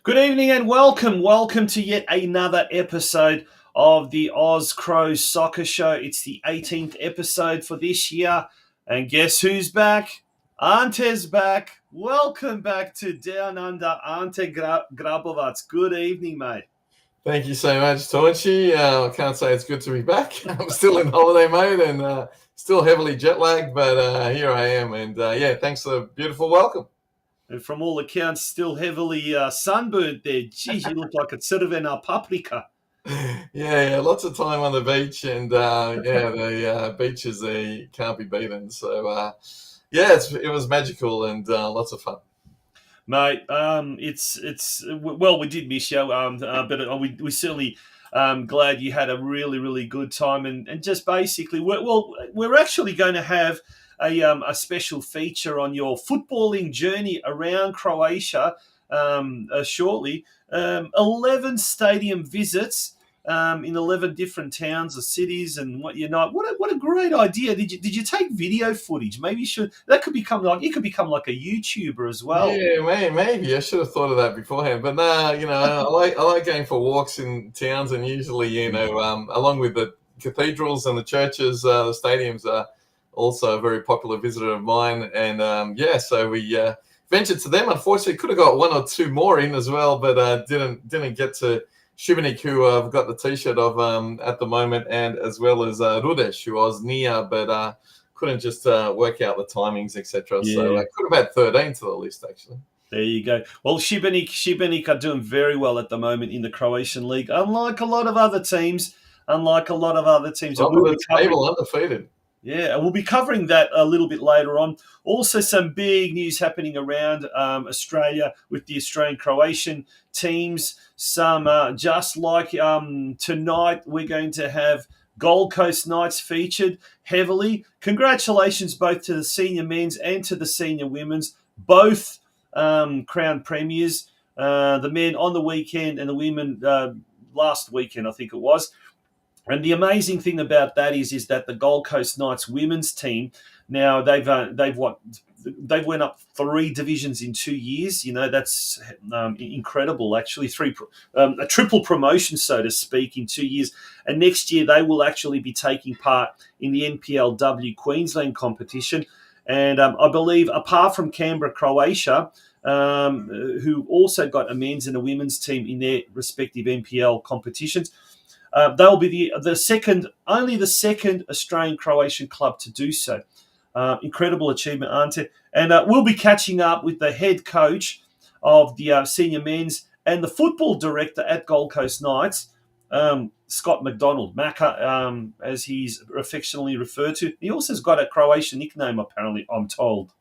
Good evening and welcome. Welcome to yet another episode of the OZCRO Soccer Show. It's the 18th episode for this year. And guess who's back? Ante's back. Welcome back to Down Under, Ante Grabovac. Good evening, mate. Thank you so much, Torchy. I can't say it's good to be back. I'm still in holiday mode and still heavily jet lagged, but here I am. And thanks for the beautiful welcome. And from all accounts, still heavily sunburned there. Geez, you look like a sort of an paprika. Yeah, lots of time on the beach, and the beaches they can't be beaten. So it was magical and lots of fun. Mate, we did miss you, but we certainly glad you had a really, really good time, and just basically, we're actually going to have a special feature on your footballing journey around Croatia shortly. 11 stadium visits in 11 different towns or cities and whatnot. What a great idea! Did you take video footage? Maybe that could become like a YouTuber as well. Yeah, maybe I should have thought of that beforehand. But I like going for walks in towns, and usually along with the cathedrals and the churches, the stadiums are also a very popular visitor of mine. And so we ventured to them. Unfortunately, could have got one or two more in as well, but didn't get to Šibenik, who I've got the T-shirt of at the moment, and as well as Rudeš, who I was near, but couldn't just work out the timings, etc. Yeah. So I could have had 13 to the list, actually. There you go. Well, Šibenik are doing very well at the moment in the Croatian league, unlike a lot of other teams. Top of the table, undefeated. Yeah, we'll be covering that a little bit later on. Also, some big news happening around Australia with the Australian-Croatian teams. Some, just like tonight, we're going to have Gold Coast Knights featured heavily. Congratulations both to the senior men's and to the senior women's, both crowned premiers. The men on the weekend and the women last weekend, I think it was. And the amazing thing about that is that the Gold Coast Knights women's team, now they've went up 3 divisions in 2 years. That's incredible. Actually, a triple promotion, so to speak, in 2 years. And next year they will actually be taking part in the NPLW Queensland competition. And I believe, apart from Canberra, Croatia, who also got a men's and a women's team in their respective NPL competitions. They'll be the second Australian-Croatian club to do so. Incredible achievement, Ante. And we'll be catching up with the head coach of the senior men's and the football director at Gold Coast Knights, Scott McDonald, Macca, as he's affectionately referred to. He also has got a Croatian nickname, apparently, I'm told.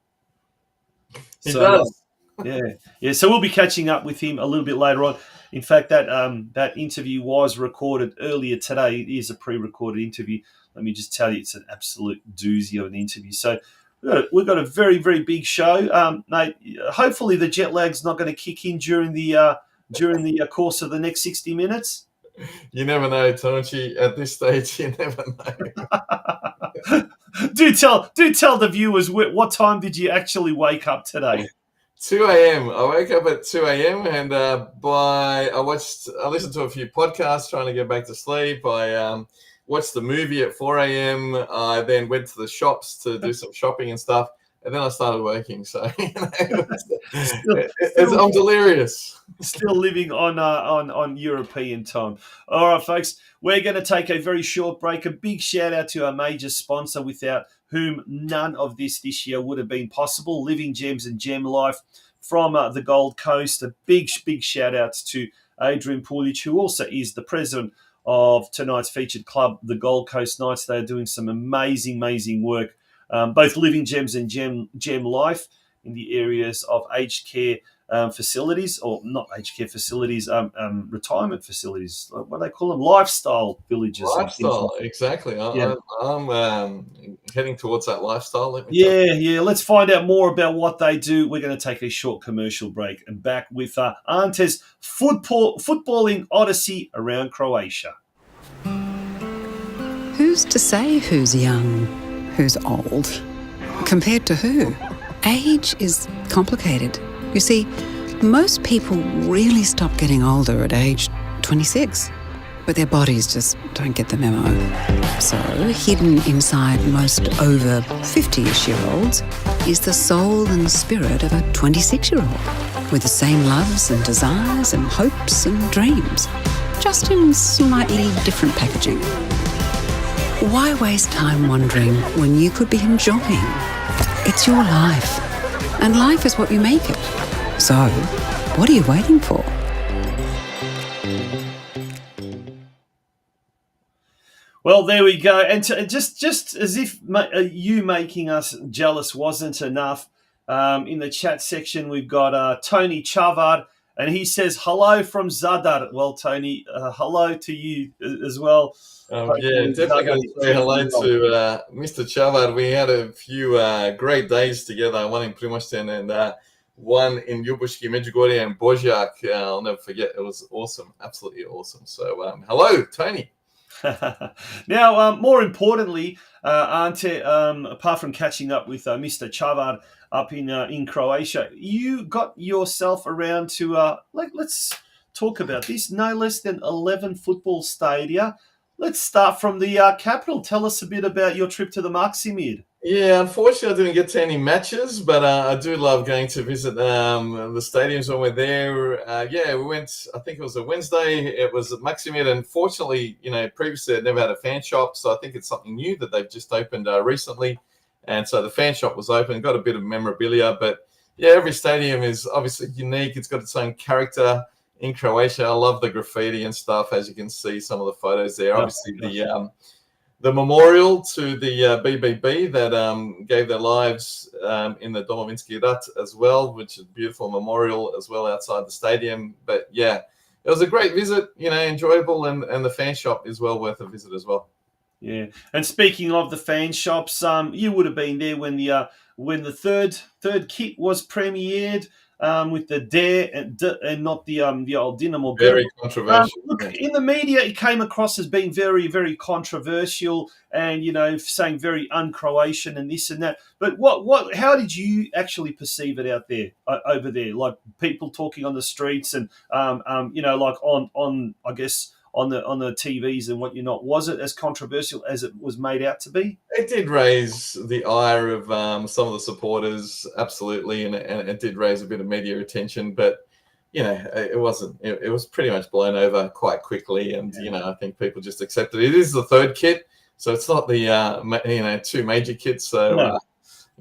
He does. Yeah. So we'll be catching up with him a little bit later on. In fact, that interview was recorded earlier today. It is a pre-recorded interview. Let me just tell you, it's an absolute doozy of an interview. So we've got a very, very big show, mate. Hopefully, the jet lag's not going to kick in during the course of the next 60 minutes. You never know, Tonchi. At this stage, you never know. Do tell the viewers, what time did you actually wake up today? 2 a.m. I woke up at 2 a.m. and I listened to a few podcasts trying to get back to sleep. I watched the movie at 4 a.m. I then went to the shops to do some shopping and stuff, and then I started working. So I'm delirious. Still living on European time. All right, folks, we're going to take a very short break. A big shout out to our major sponsor, without whom none of this year would have been possible, Living Gems and Gem Life from the Gold Coast. A big shout outs to Adrian Pulic, who also is the president of tonight's featured club, the Gold Coast Knights. They're doing some amazing work, both Living Gems and Gem Life in the areas of aged care facilities, or not aged care facilities, retirement facilities. What do they call them? Lifestyle villages. Lifestyle, exactly. I'm heading towards that lifestyle. Yeah. Let's find out more about what they do. We're going to take a short commercial break and back with Ante's footballing odyssey around Croatia. Who's to say who's young, who's old? Compared to who? Age is complicated. You see, Most people really stop getting older at age 26, but their bodies just don't get the memo. So, hidden inside most over 50-ish-year-olds is the soul and spirit of a 26-year-old, with the same loves and desires and hopes and dreams, just in slightly different packaging. Why waste time wondering when you could be enjoying? It's your life, and life is what you make it. So, what are you waiting for? Well, there we go. And just as if you making us jealous wasn't enough, in the chat section we've got Tony Chavard, and he says hello from Zadar. Well, Tony, hello to you as well. Yeah, definitely going to say hello to Mr. Chavard. We had a few great days together, one in Primošten and one in Ljubuški, Međugorje and Božjak. I'll never forget. It was awesome, absolutely awesome. So hello, Tony. Now, more importantly, Ante, apart from catching up with Mr. Chavard up in Croatia, you got yourself around to, let's talk about this, no less than 11 football stadia. Let's start from the capital. Tell us a bit about your trip to the Maksimir. Yeah, unfortunately, I didn't get to any matches, but I do love going to visit the stadiums when we're there. Yeah, we went, I think it was a Wednesday. It was at Maksimir, and fortunately, previously I'd never had a fan shop, so I think it's something new that they've just opened recently. And so the fan shop was open, got a bit of memorabilia, but yeah, every stadium is obviously unique. It's got its own character. In Croatia, I love the graffiti and stuff, as you can see some of the photos there. Obviously, the memorial to the BBB that gave their lives in the Domovinski Rat as well, which is a beautiful memorial as well outside the stadium. But yeah, it was a great visit, enjoyable, and the fan shop is well worth a visit as well. Yeah, and speaking of the fan shops, you would have been there when the third kit was premiered. With the Dare and not the old Dinamo. Very controversial. Look, in the media, it came across as being very, very controversial and, saying very un-Croatian and this and that. But how did you actually perceive it out there, over there? Like people talking on the streets and, like on I guess, on the TVs and whatnot. Was it as controversial as it was made out to be? It did raise the ire of some of the supporters, absolutely, and it did raise a bit of media attention. But it wasn't. It was pretty much blown over quite quickly, and I think people just accepted it. It is the third kit, so it's not the two major kits. So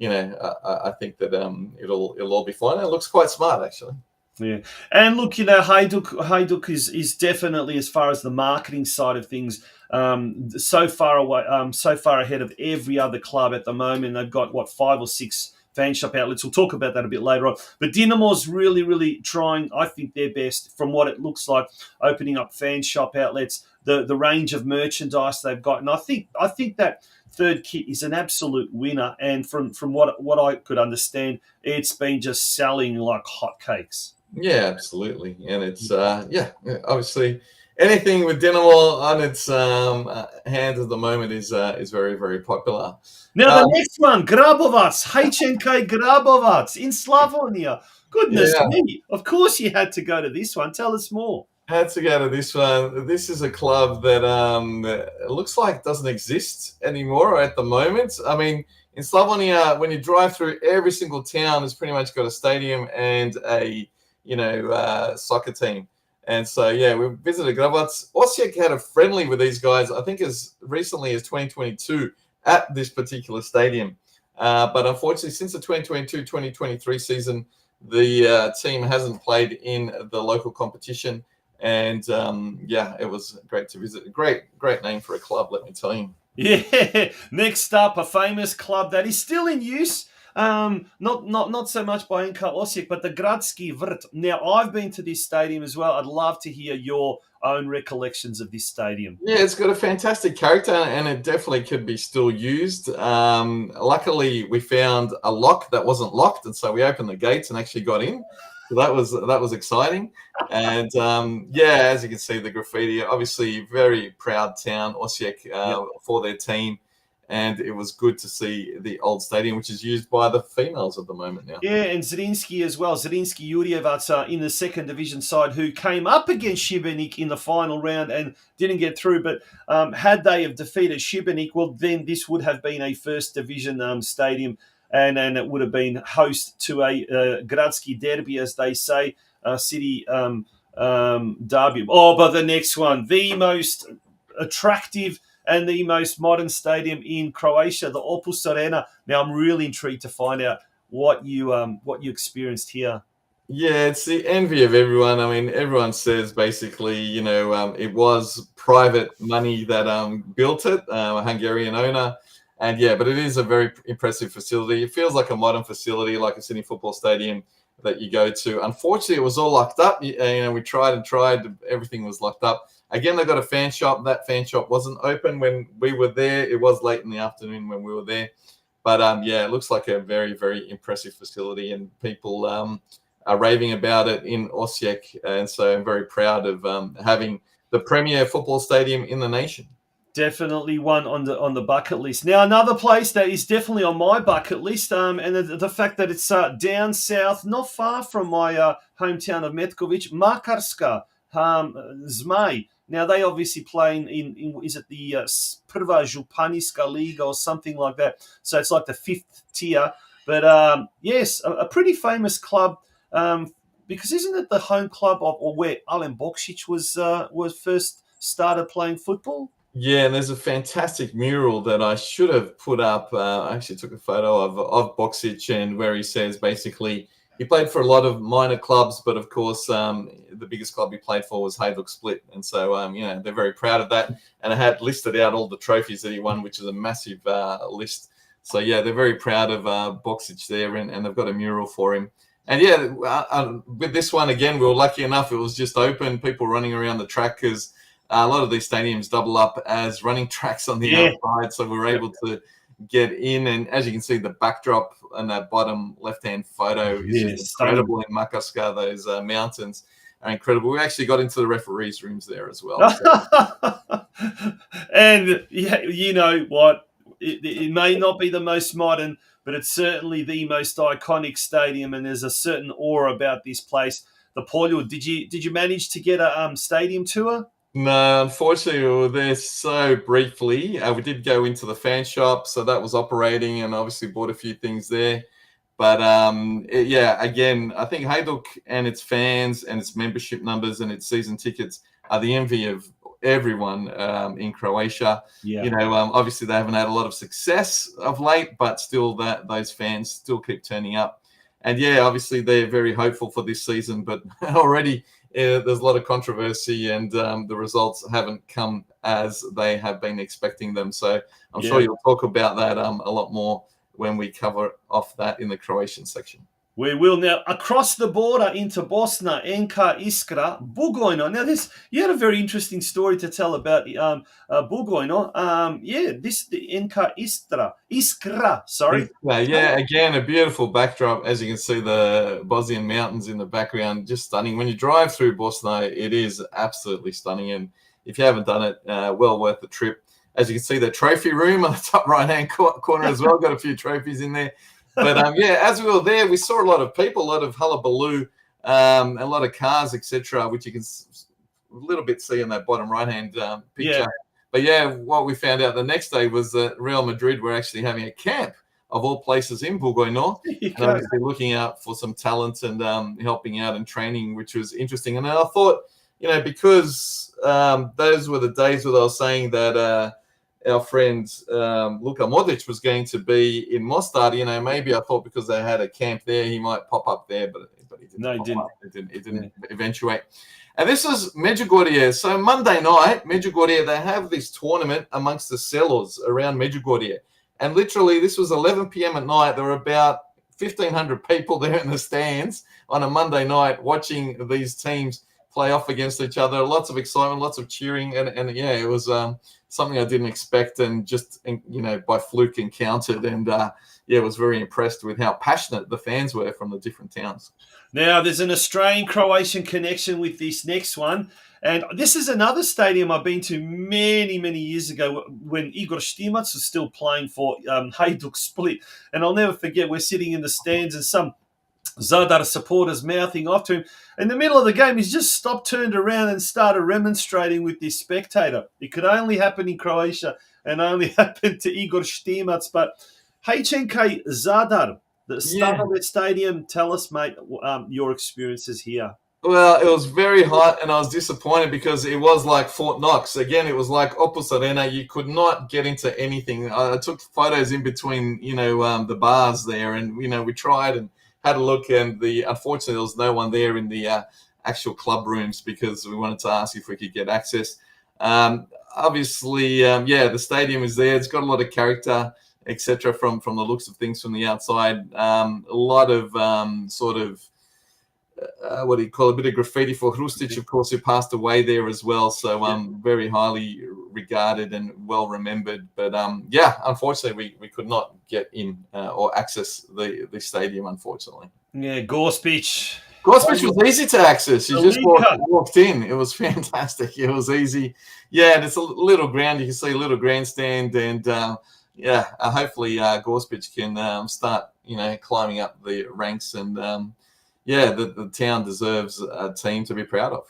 I think that it'll all be fine. It looks quite smart, actually. Yeah, and look, Hajduk is definitely, as far as the marketing side of things, so far away, so far ahead of every other club at the moment. They've got 5 or 6 fan shop outlets. We'll talk about that a bit later on. But Dinamo's really, really trying, I think, their best from what it looks like, opening up fan shop outlets, the range of merchandise they've got, and I think that third kit is an absolute winner. And from what I could understand, it's been just selling like hotcakes. Yeah, absolutely, and it's obviously anything with Dinamo on its hands at the moment is very, very popular. Now the next one, Grabovac, HNK Grabovac in Slavonia. Goodness me! Of course you had to go to this one. Tell us more. Had to go to this one. This is a club that it looks like doesn't exist anymore at the moment. I mean, in Slavonia, when you drive through, every single town has pretty much got a stadium and a soccer team. And so, yeah, we visited Grabovac. Osijek had a friendly with these guys, I think as recently as 2022 at this particular stadium. But unfortunately, since the 2022-2023 season, the team hasn't played in the local competition. And, it was great to visit. Great name for a club, let me tell you. Yeah. Next up, a famous club that is still in use. Not so much by NK Osijek, but the Gradski Vrt. Now, I've been to this stadium as well. I'd love to hear your own recollections of this stadium. Yeah, it's got a fantastic character, and it definitely could be still used. Luckily, we found a lock that wasn't locked, and so we opened the gates and actually got in. So that was exciting. And as you can see, the graffiti, obviously very proud town, Osijek, for their team. and it was good to see the old stadium, which is used by the females at the moment now. Yeah, and Zrinski as well. Zrinski Jurjevac in the second division side, who came up against Šibenik in the final round and didn't get through. But had they have defeated Šibenik, well, then this would have been a first division stadium, and it would have been host to a Gradski derby, as they say, city derby. Oh, but the next one, the most attractive and the most modern stadium in Croatia, the Opus Arena. Now, I'm really intrigued to find out what you experienced here. Yeah, it's the envy of everyone. I mean, everyone says basically, it was private money that built it, a Hungarian owner. And yeah, but it is a very impressive facility. It feels like a modern facility, like a Sydney football stadium that you go to. Unfortunately, it was all locked up. We tried and tried. Everything was locked up. Again, they got a fan shop. That fan shop wasn't open when we were there. It was late in the afternoon when we were there. But it looks like a very, very impressive facility, and people are raving about it in Osijek. And so I'm very proud of having the premier football stadium in the nation. Definitely one on the bucket list. Now, another place that is definitely on my bucket list, and the fact that it's down south, not far from my hometown of Metković, Makarska, Zmaj. Now, they obviously play in is it the Prva Županijska Liga or something like that? So it's like the fifth tier. But yes, a pretty famous club, because isn't it the home club or where Alen Bokšić was first started playing football? Yeah, and there's a fantastic mural that I should have put up. I actually took a photo of Bokšić, and where he says basically he played for a lot of minor clubs, but of course the biggest club he played for was Hajduk Split. And so, they're very proud of that. And I had listed out all the trophies that he won, which is a massive list. So, yeah, they're very proud of Bokšić there, and they've got a mural for him. And, with this one, again, we were lucky enough. It was just open, people running around the track, because a lot of these stadiums double up as running tracks on the outside. So we were able to get in. And as you can see, the backdrop on that bottom left-hand photo is just incredible in Makarska. Those mountains are incredible. We actually got into the referees' rooms there as well. So. And you know what? It may not be the most modern, but it's certainly the most iconic stadium, and there's a certain aura about this place. The Poljud, did you manage to get a stadium tour? No, unfortunately, we were there so briefly. We did go into the fan shop, so that was operating, and obviously bought a few things there. But again, I think Hajduk and its fans and its membership numbers and its season tickets are the envy of everyone in Croatia. Yeah. Obviously they haven't had a lot of success of late, but still those fans still keep turning up. And obviously they're very hopeful for this season, but already there's a lot of controversy, and the results haven't come as they have been expecting them. So I'm sure you'll talk about that a lot more when we cover off that in the Croatian section. We will now across the border into Bosnia, NK Iskra, Bugojno. Now, you had a very interesting story to tell about Bugojno. The NK Iskra. Sorry. Again, a beautiful backdrop. As you can see, the Bosnian mountains in the background, just stunning. When you drive through Bosnia, it is absolutely stunning. And if you haven't done it, well worth the trip. As you can see, the trophy room on the top right-hand corner as well. Got a few trophies in there. But, as we were there, we saw a lot of people, a lot of hullabaloo, a lot of cars, etc., which you can a little bit see in that bottom right-hand picture. Yeah. But, what we found out the next day was that Real Madrid were actually having a camp, of all places, in Bugojno, and obviously looking out for some talent and helping out and training, which was interesting. And I thought, because those were the days where I was saying that our friend Luka Modric was going to be in Mostar. Maybe I thought because they had a camp there, he might pop up there, but he didn't. No, he didn't. It didn't eventuate. And this is Medjugorje. So Monday night, Medjugorje, they have this tournament amongst the sellers around Medjugorje. And literally, this was 11 p.m. at night. There were about 1,500 people there in the stands on a Monday night watching these teams play off against each other. Lots of excitement, lots of cheering. And it was something I didn't expect, and just, by fluke encountered. And was very impressed with how passionate the fans were from the different towns. Now, there's an Australian-Croatian connection with this next one. And this is another stadium I've been to many, many years ago when Igor Stimac was still playing for Hajduk Split. And I'll never forget, we're sitting in the stands and some Zadar supporters mouthing off to him. In the middle of the game, he's just stopped, turned around and started remonstrating with this spectator. It could only happen in Croatia and only happen to Igor Stimac. But HNK Zadar, the start of that stadium, tell us, mate, your experiences here. Well, it was very hot, and I was disappointed because it was like Fort Knox. Again, it was like Opus Arena. You could not get into anything. I took photos in between, the bars there, and, we tried and had a look, and unfortunately, there was no one there in the actual club rooms because we wanted to ask if we could get access. Obviously, the stadium is there. It's got a lot of character, etc. From the looks of things from the outside. A lot of what do you call it? A bit of graffiti for Hrustic, of course, who passed away there as well. So very highly regarded and well remembered. But unfortunately, we could not get in or access the stadium, unfortunately. Yeah, Gorspic. Gorspic was easy to access. You just walked in. It was fantastic. It was easy. Yeah, and it's a little ground. You can see a little grandstand, and hopefully Gorspic can start, climbing up the ranks, and the town deserves a team to be proud of.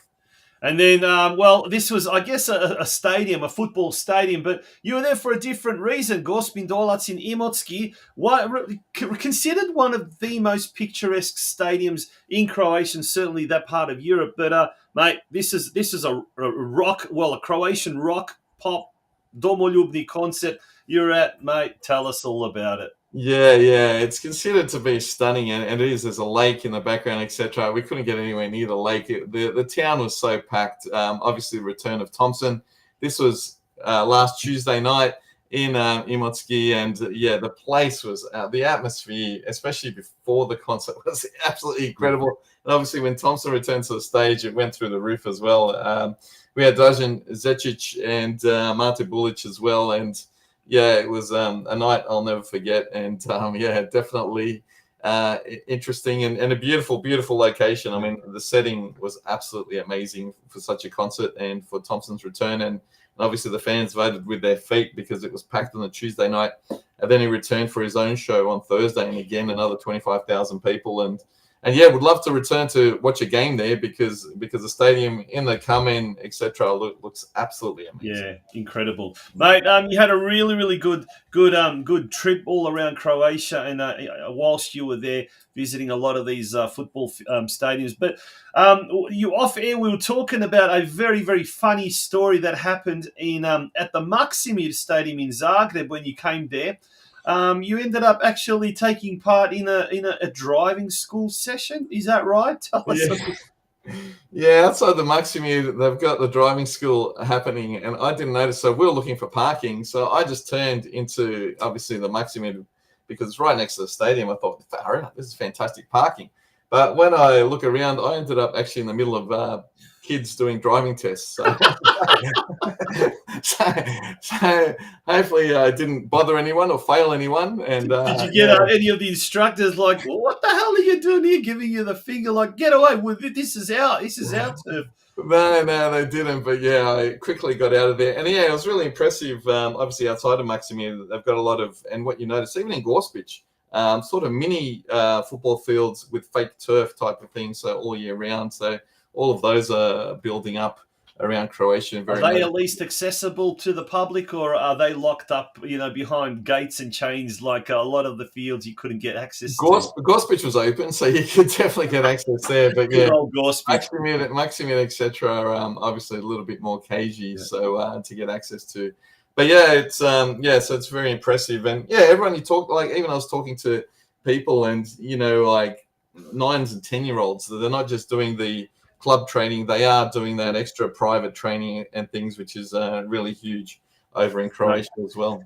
And then, this was, I guess, a stadium, a football stadium, but you were there for a different reason. Gospin Dolac in Imotski, considered one of the most picturesque stadiums in Croatia, and certainly that part of Europe. But, mate, this is a Croatian rock pop domoljubni concert you're at, mate. Tell us all about it. Yeah, it's considered to be stunning, and it is. There's a lake in the background, etc. We couldn't get anywhere near the lake. The town was so packed. Obviously, the return of Thompson. This was last Tuesday night in Imotski, and the place was the atmosphere, especially before the concert, was absolutely incredible. And obviously, when Thompson returned to the stage, it went through the roof as well. We had Dražen Zečić and Mate Bulic as well, and it was a night I'll never forget, and definitely interesting and a beautiful, beautiful location. I mean, the setting was absolutely amazing for such a concert and for Thompson's return, and obviously the fans voted with their feet because it was packed on a Tuesday night, and then he returned for his own show on Thursday, and again another 25,000 people, and would love to return to watch a game there because the stadium in the Kamen, etc. looks absolutely amazing. Yeah, incredible, mate. You had a really, really good trip all around Croatia, and whilst you were there visiting a lot of these football stadiums. But you off air, we were talking about a very, very funny story that happened in at the Maksimir Stadium in Zagreb when you came there. You ended up actually taking part in a driving school session. Is that right? Tell us something. Yeah, outside the Maksimir, they've got the driving school happening, and I didn't notice. So we were looking for parking. So I just turned into, obviously, the Maksimir because it's right next to the stadium. I thought, this is fantastic parking. But when I look around, I ended up actually in the middle of kids doing driving tests. So, so hopefully I didn't bother anyone or fail anyone. And did you get any of the instructors like, well, what the hell are you doing here, giving you the finger, like, get away with it, this is our turf? No, they didn't. But I quickly got out of there. And it was really impressive. Obviously outside of Maksimir, they've got a lot of, and what you notice, even in Gorspic, sort of mini football fields with fake turf type of thing, so all year round. So all of those are building up around Croatia. Are they at least accessible to the public, or are they locked up, behind gates and chains like a lot of the fields you couldn't get access to? Gorspic was open, so you could definitely get access there. But Maksimir, etc. are obviously a little bit more cagey, so to get access to. But it's so it's very impressive, and everyone you talk, like, even I was talking to people, and like 9s and 10-year-olds, they're not just doing the club training, they are doing that extra private training and things, which is really huge over in Croatia as well.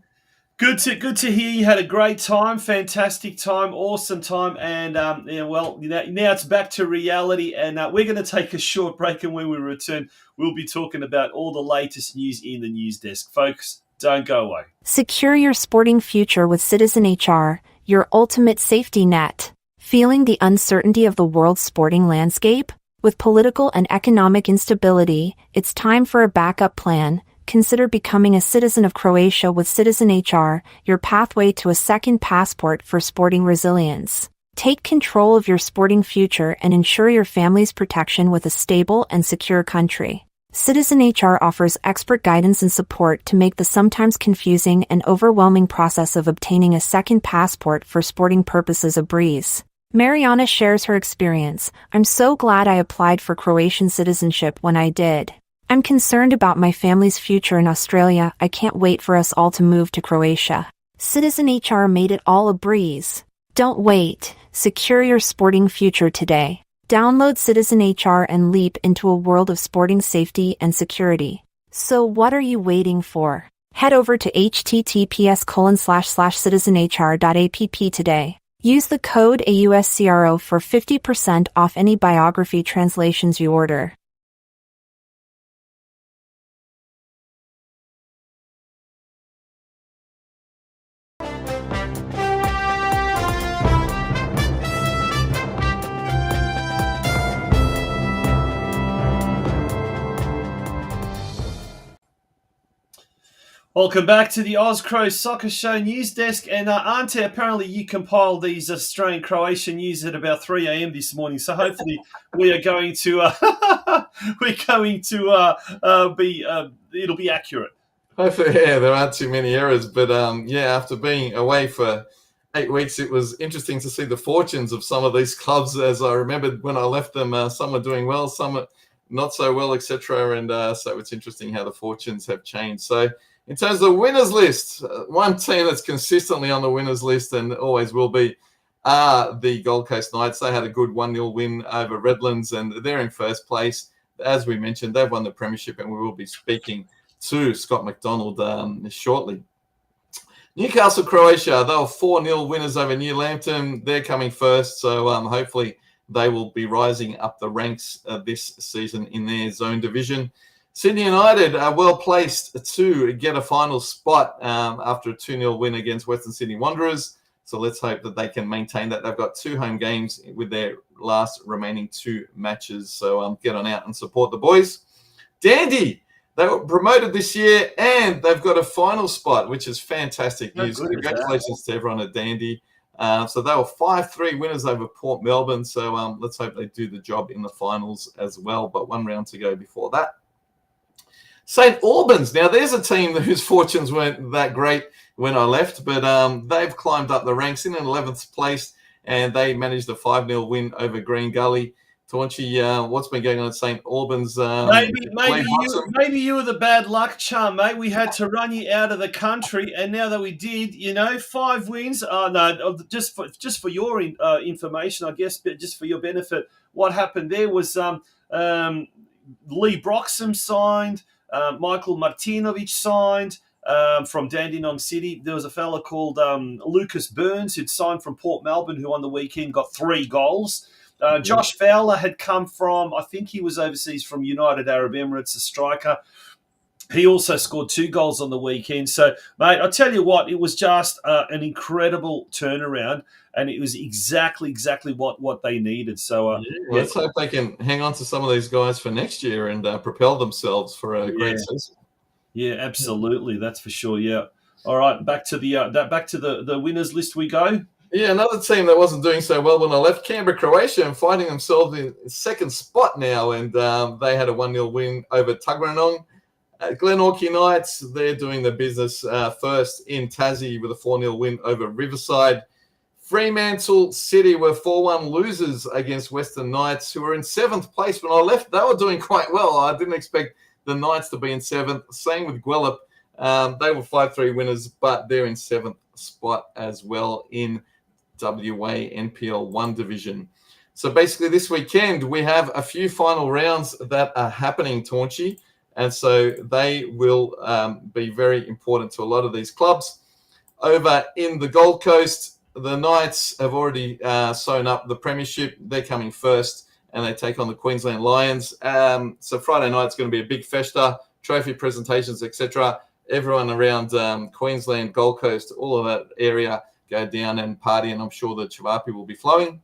Good to hear you had a great time, fantastic time, awesome time, and now it's back to reality, and we're going to take a short break, and when we return, we'll be talking about all the latest news in the news desk. Folks, don't go away. Secure your sporting future with Citizen HR, your ultimate safety net. Feeling the uncertainty of the world's sporting landscape? With political and economic instability, it's time for a backup plan. Consider becoming a citizen of Croatia with Citizen HR, your pathway to a second passport for sporting resilience. Take control of your sporting future and ensure your family's protection with a stable and secure country. Citizen HR offers expert guidance and support to make the sometimes confusing and overwhelming process of obtaining a second passport for sporting purposes a breeze. Mariana shares her experience. I'm so glad I applied for Croatian citizenship when I did. I'm concerned about my family's future in Australia. I can't wait for us all to move to Croatia. Citizen HR made it all a breeze. Don't wait. Secure your sporting future today. Download Citizen HR and leap into a world of sporting safety and security. So what are you waiting for? Head over to https://citizenhr.app today. Use the code AUSCRO for 50% off any biography translations you order. Welcome back to the OZCRO Soccer Show News Desk. And Ante, apparently you compiled these Australian-Croatian news at about 3 a.m. this morning. So hopefully we are going to it'll be accurate. Hopefully, yeah, there aren't too many errors. But after being away for 8 weeks, it was interesting to see the fortunes of some of these clubs. As I remembered when I left them, some were doing well, some are not so well, etc. And so it's interesting how the fortunes have changed. So in terms of the winners list, one team that's consistently on the winners list and always will be are the Gold Coast Knights. They had a good 1-0 win over Redlands, and they're in first place. As we mentioned, they've won the premiership, and we will be speaking to Scott McDonald shortly. Newcastle, Croatia, they were 4-0 winners over New Lambton. They're coming first, so hopefully they will be rising up the ranks this season in their zone division. Sydney United are well placed to get a final spot after a 2-0 win against Western Sydney Wanderers. So let's hope that they can maintain that. They've got 2 home games with their last remaining 2 matches. So get on out and support the boys. Dandy, they were promoted this year and they've got a final spot, which is fantastic news. Congratulations to everyone at Dandy. So they were 5-3 winners over Port Melbourne. So let's hope they do the job in the finals as well. But 1 round to go before that. St. Albans. Now, there's a team whose fortunes weren't that great when I left, but they've climbed up the ranks in 11th place, and they managed a 5-0 win over Green Gully. Taunchy, what's been going on at St. Albans? Maybe you were the bad luck charm, mate. We had to run you out of the country, and now that we did, 5 wins. No, just for your information, I guess, but just for your benefit, what happened there was Lee Broxham signed. Michael Martinovic signed from Dandenong City. There was a fella called Lucas Burns who'd signed from Port Melbourne, who on the weekend got 3 goals. Josh Fowler had come from, I think he was overseas from United Arab Emirates, a striker. He also scored 2 goals on the weekend. So, mate, I tell you what, it was just an incredible turnaround, and it was exactly what they needed. So, let's hope they can hang on to some of these guys for next year and propel themselves for a great season. Yeah, absolutely, that's for sure. Yeah. All right, back to the winners list we go. Yeah, another team that wasn't doing so well when I left, Canberra, Croatia, and finding themselves in second spot now, and they had a 1-0 win over Tuggeranong. Glenorchy Knights, they're doing the business first in Tassie with a 4-0 win over Riverside. Fremantle City were 4-1 losers against Western Knights, who were in 7th place when I left. They were doing quite well. I didn't expect the Knights to be in 7th. Same with Guelph. They were 5-3 winners, but they're in 7th spot as well in WA NPL 1 division. So basically this weekend, we have a few final rounds that are happening, Taunchy. And so they will be very important to a lot of these clubs. Over in the Gold Coast, the Knights have already sewn up the premiership. They're coming first, and they take on the Queensland Lions. So Friday night's going to be a big festa, trophy presentations, etc. Everyone around Queensland, Gold Coast, all of that area go down and party, and I'm sure the Chavapi will be flowing.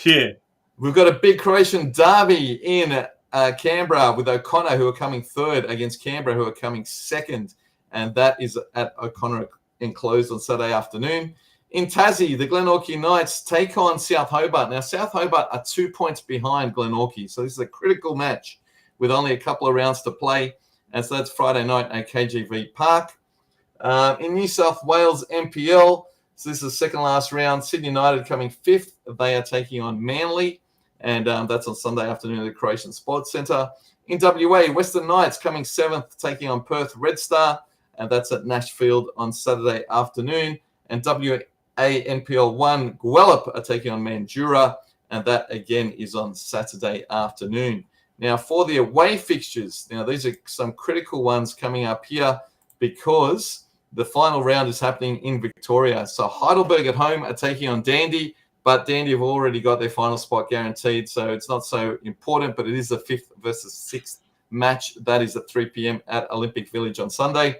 Yeah. We've got a big Croatian derby in Canberra with O'Connor, who are coming third, against Canberra, who are coming second. And that is at O'Connor Enclosed on Saturday afternoon. In Tassie, the Glenorchy Knights take on South Hobart. Now, South Hobart are 2 points behind Glenorchy, so this is a critical match with only a couple of rounds to play. And so that's Friday night at KGV Park. In New South Wales NPL, so this is the second last round. Sydney United coming fifth. They are taking on Manly, and that's on Sunday afternoon at the Croatian Sports Centre. In WA, Western Knights coming seventh, taking on Perth Red Star, and that's at Nashfield on Saturday afternoon. And WA NPL 1, Guelph are taking on Mandurah, and that again is on Saturday afternoon. Now, for the away fixtures, now these are some critical ones coming up here because the final round is happening in Victoria. So Heidelberg at home are taking on Dandy, but Dandy have already got their final spot guaranteed, so it's not so important, but it is the 5th versus 6th match. That is at 3 p.m. at Olympic Village on Sunday.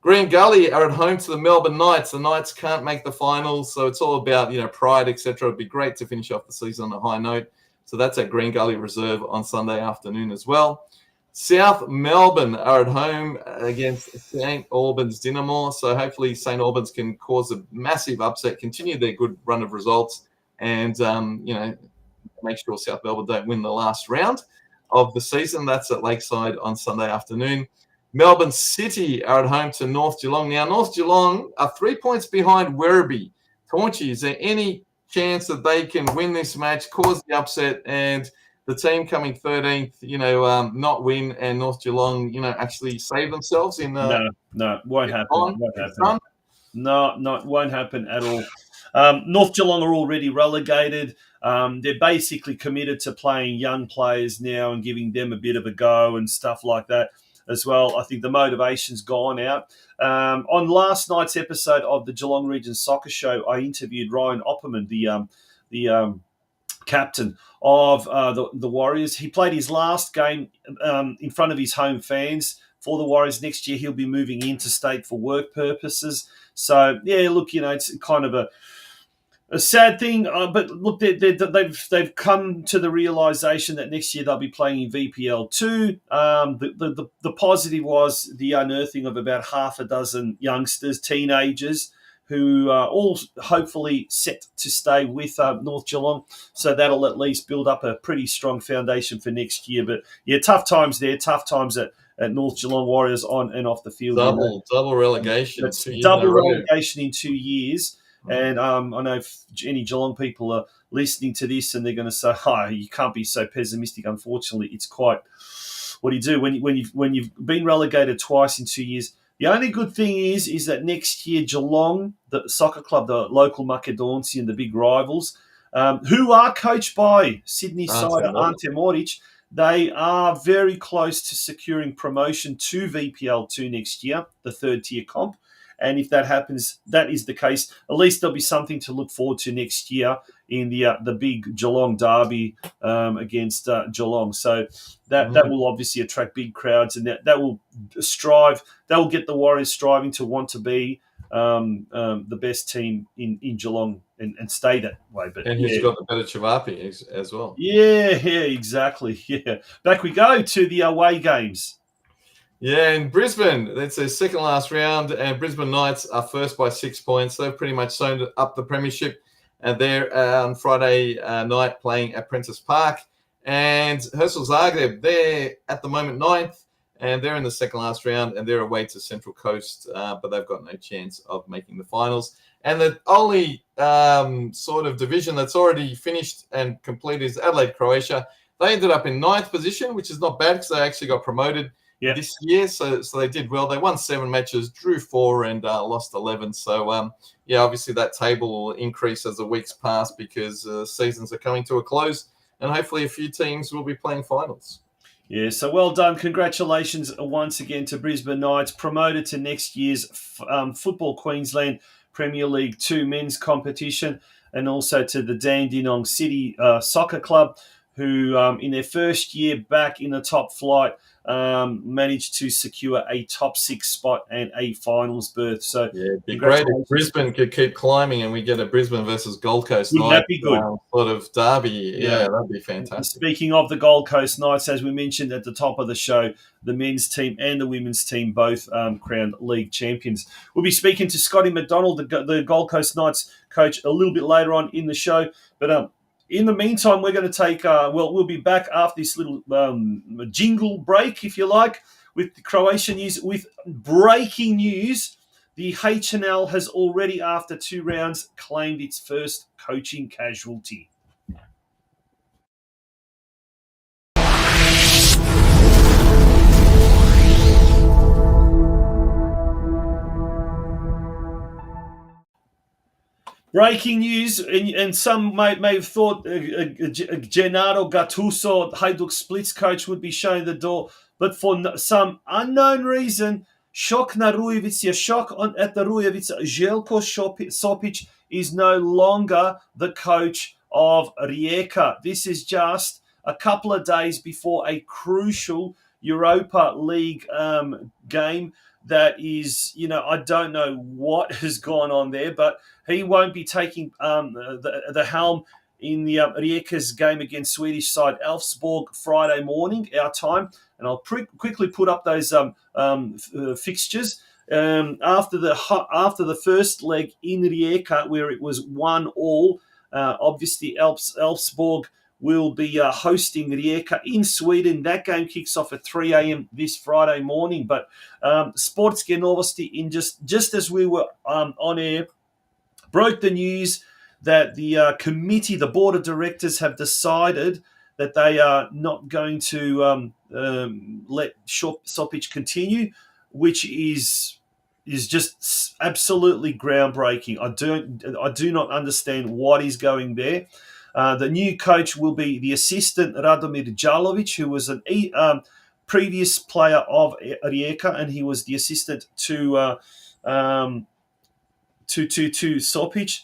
Green Gully are at home to the Melbourne Knights. The Knights can't make the finals, so it's all about, pride, etc. It'd be great to finish off the season on a high note. So that's at Green Gully Reserve on Sunday afternoon as well. South Melbourne are at home against St. Albans Dinamore. So hopefully St. Albans can cause a massive upset, continue their good run of results, and, make sure South Melbourne don't win the last round of the season. That's at Lakeside on Sunday afternoon. Melbourne City are at home to North Geelong. Now, North Geelong are 3 points behind Werribee. Taunchy, is there any chance that they can win this match, cause the upset, and the team coming 13th, not win, and North Geelong, actually save themselves in? No, won't happen. Won't happen. No, won't happen at all. North Geelong are already relegated. They're basically committed to playing young players now and giving them a bit of a go and stuff like that as well. I think the motivation's gone out. On last night's episode of the Geelong Region Soccer Show, I interviewed Ryan Opperman, the captain of the Warriors. He played his last game in front of his home fans for the Warriors. Next year, he'll be moving interstate for work purposes. So, yeah, look, it's kind of a sad thing, but look, they've come to the realisation that next year they'll be playing in VPL 2. The positive was the unearthing of about half a dozen youngsters, teenagers, who are all hopefully set to stay with North Geelong. So that'll at least build up a pretty strong foundation for next year. But yeah, tough times there, tough times at North Geelong Warriors on and off the field. Double relegation. That's double relegation in 2 years. And I know if any Geelong people are listening to this and they're going to say, you can't be so pessimistic. Unfortunately, it's quite what do you do when you've been relegated twice in 2 years. The only good thing is that next year Geelong, the soccer club, the local Makedonci and the big rivals, who are coached by Sydney sider Ante Moric, they are very close to securing promotion to VPL 2 next year, the third tier comp. And if that happens, that is the case. At least there'll be something to look forward to next year in the big Geelong derby against Geelong. So that will obviously attract big crowds, and that will strive. That will get the Warriors striving to want to be the best team in Geelong and stay that way. But who's got the better Chavapi as well? Yeah, exactly. Yeah, back we go to the away games. Yeah, in Brisbane, that's their second last round, and Brisbane Knights are first by 6 points. They've pretty much sewn up the premiership, and they're on Friday night playing at Prentice Park. And Hersel Zagreb, they're at the moment ninth, and they're in the second last round, and they're away to Central Coast, but they've got no chance of making the finals. And the only sort of division that's already finished and complete is Adelaide, Croatia. They ended up in ninth position, which is not bad because they actually got promoted this year. So they did well. They won 7 matches, drew 4, and lost 11. So, obviously that table will increase as the weeks pass because seasons are coming to a close, and hopefully a few teams will be playing finals. Yeah, so well done. Congratulations once again to Brisbane Knights, promoted to next year's Football Queensland Premier League 2 men's competition, and also to the Dandenong City Soccer Club, who in their first year back in the top flight managed to secure a top 6 spot and a finals berth. So yeah, it'd be great if Brisbane could keep climbing and we get a Brisbane versus Gold Coast Wouldn't that be good? Sort of derby. Yeah. That'd be fantastic. Speaking of the Gold Coast Knights, as we mentioned at the top of the show, the men's team and the women's team both crowned league champions. We'll be speaking to Scotty McDonald, the Gold Coast Knights coach, a little bit later on in the show. But in the meantime, we're going to take, we'll be back after this little jingle break, if you like, with the Croatian news. With breaking news, the HNL has already, after 2 rounds, claimed its first coaching casualty. Breaking news, and some may have thought Gennaro Gattuso, Hajduk Split's coach, would be showing the door, but for some unknown reason, shock na Rujevica, at the Rujevica, Željko Sopić is no longer the coach of Rijeka. This is just a couple of days before a crucial Europa League game that is, I don't know what has gone on there, but he won't be taking the helm in the Rijeka's game against Swedish side Elfsborg Friday morning, our time. And I'll quickly put up those fixtures. After the first leg in Rijeka, where it was 1-1, obviously Elfsborg will be hosting Rijeka in Sweden. That game kicks off at 3 a.m. this Friday morning. But Sportske Novosti, in just as we were on air, broke the news that the committee, the board of directors, have decided that they are not going to let Sopić continue, which is just absolutely groundbreaking. I do not understand what is going there. The new coach will be the assistant Radomir Jalovic, who was an previous player of Rijeka, and he was the assistant to Sopić.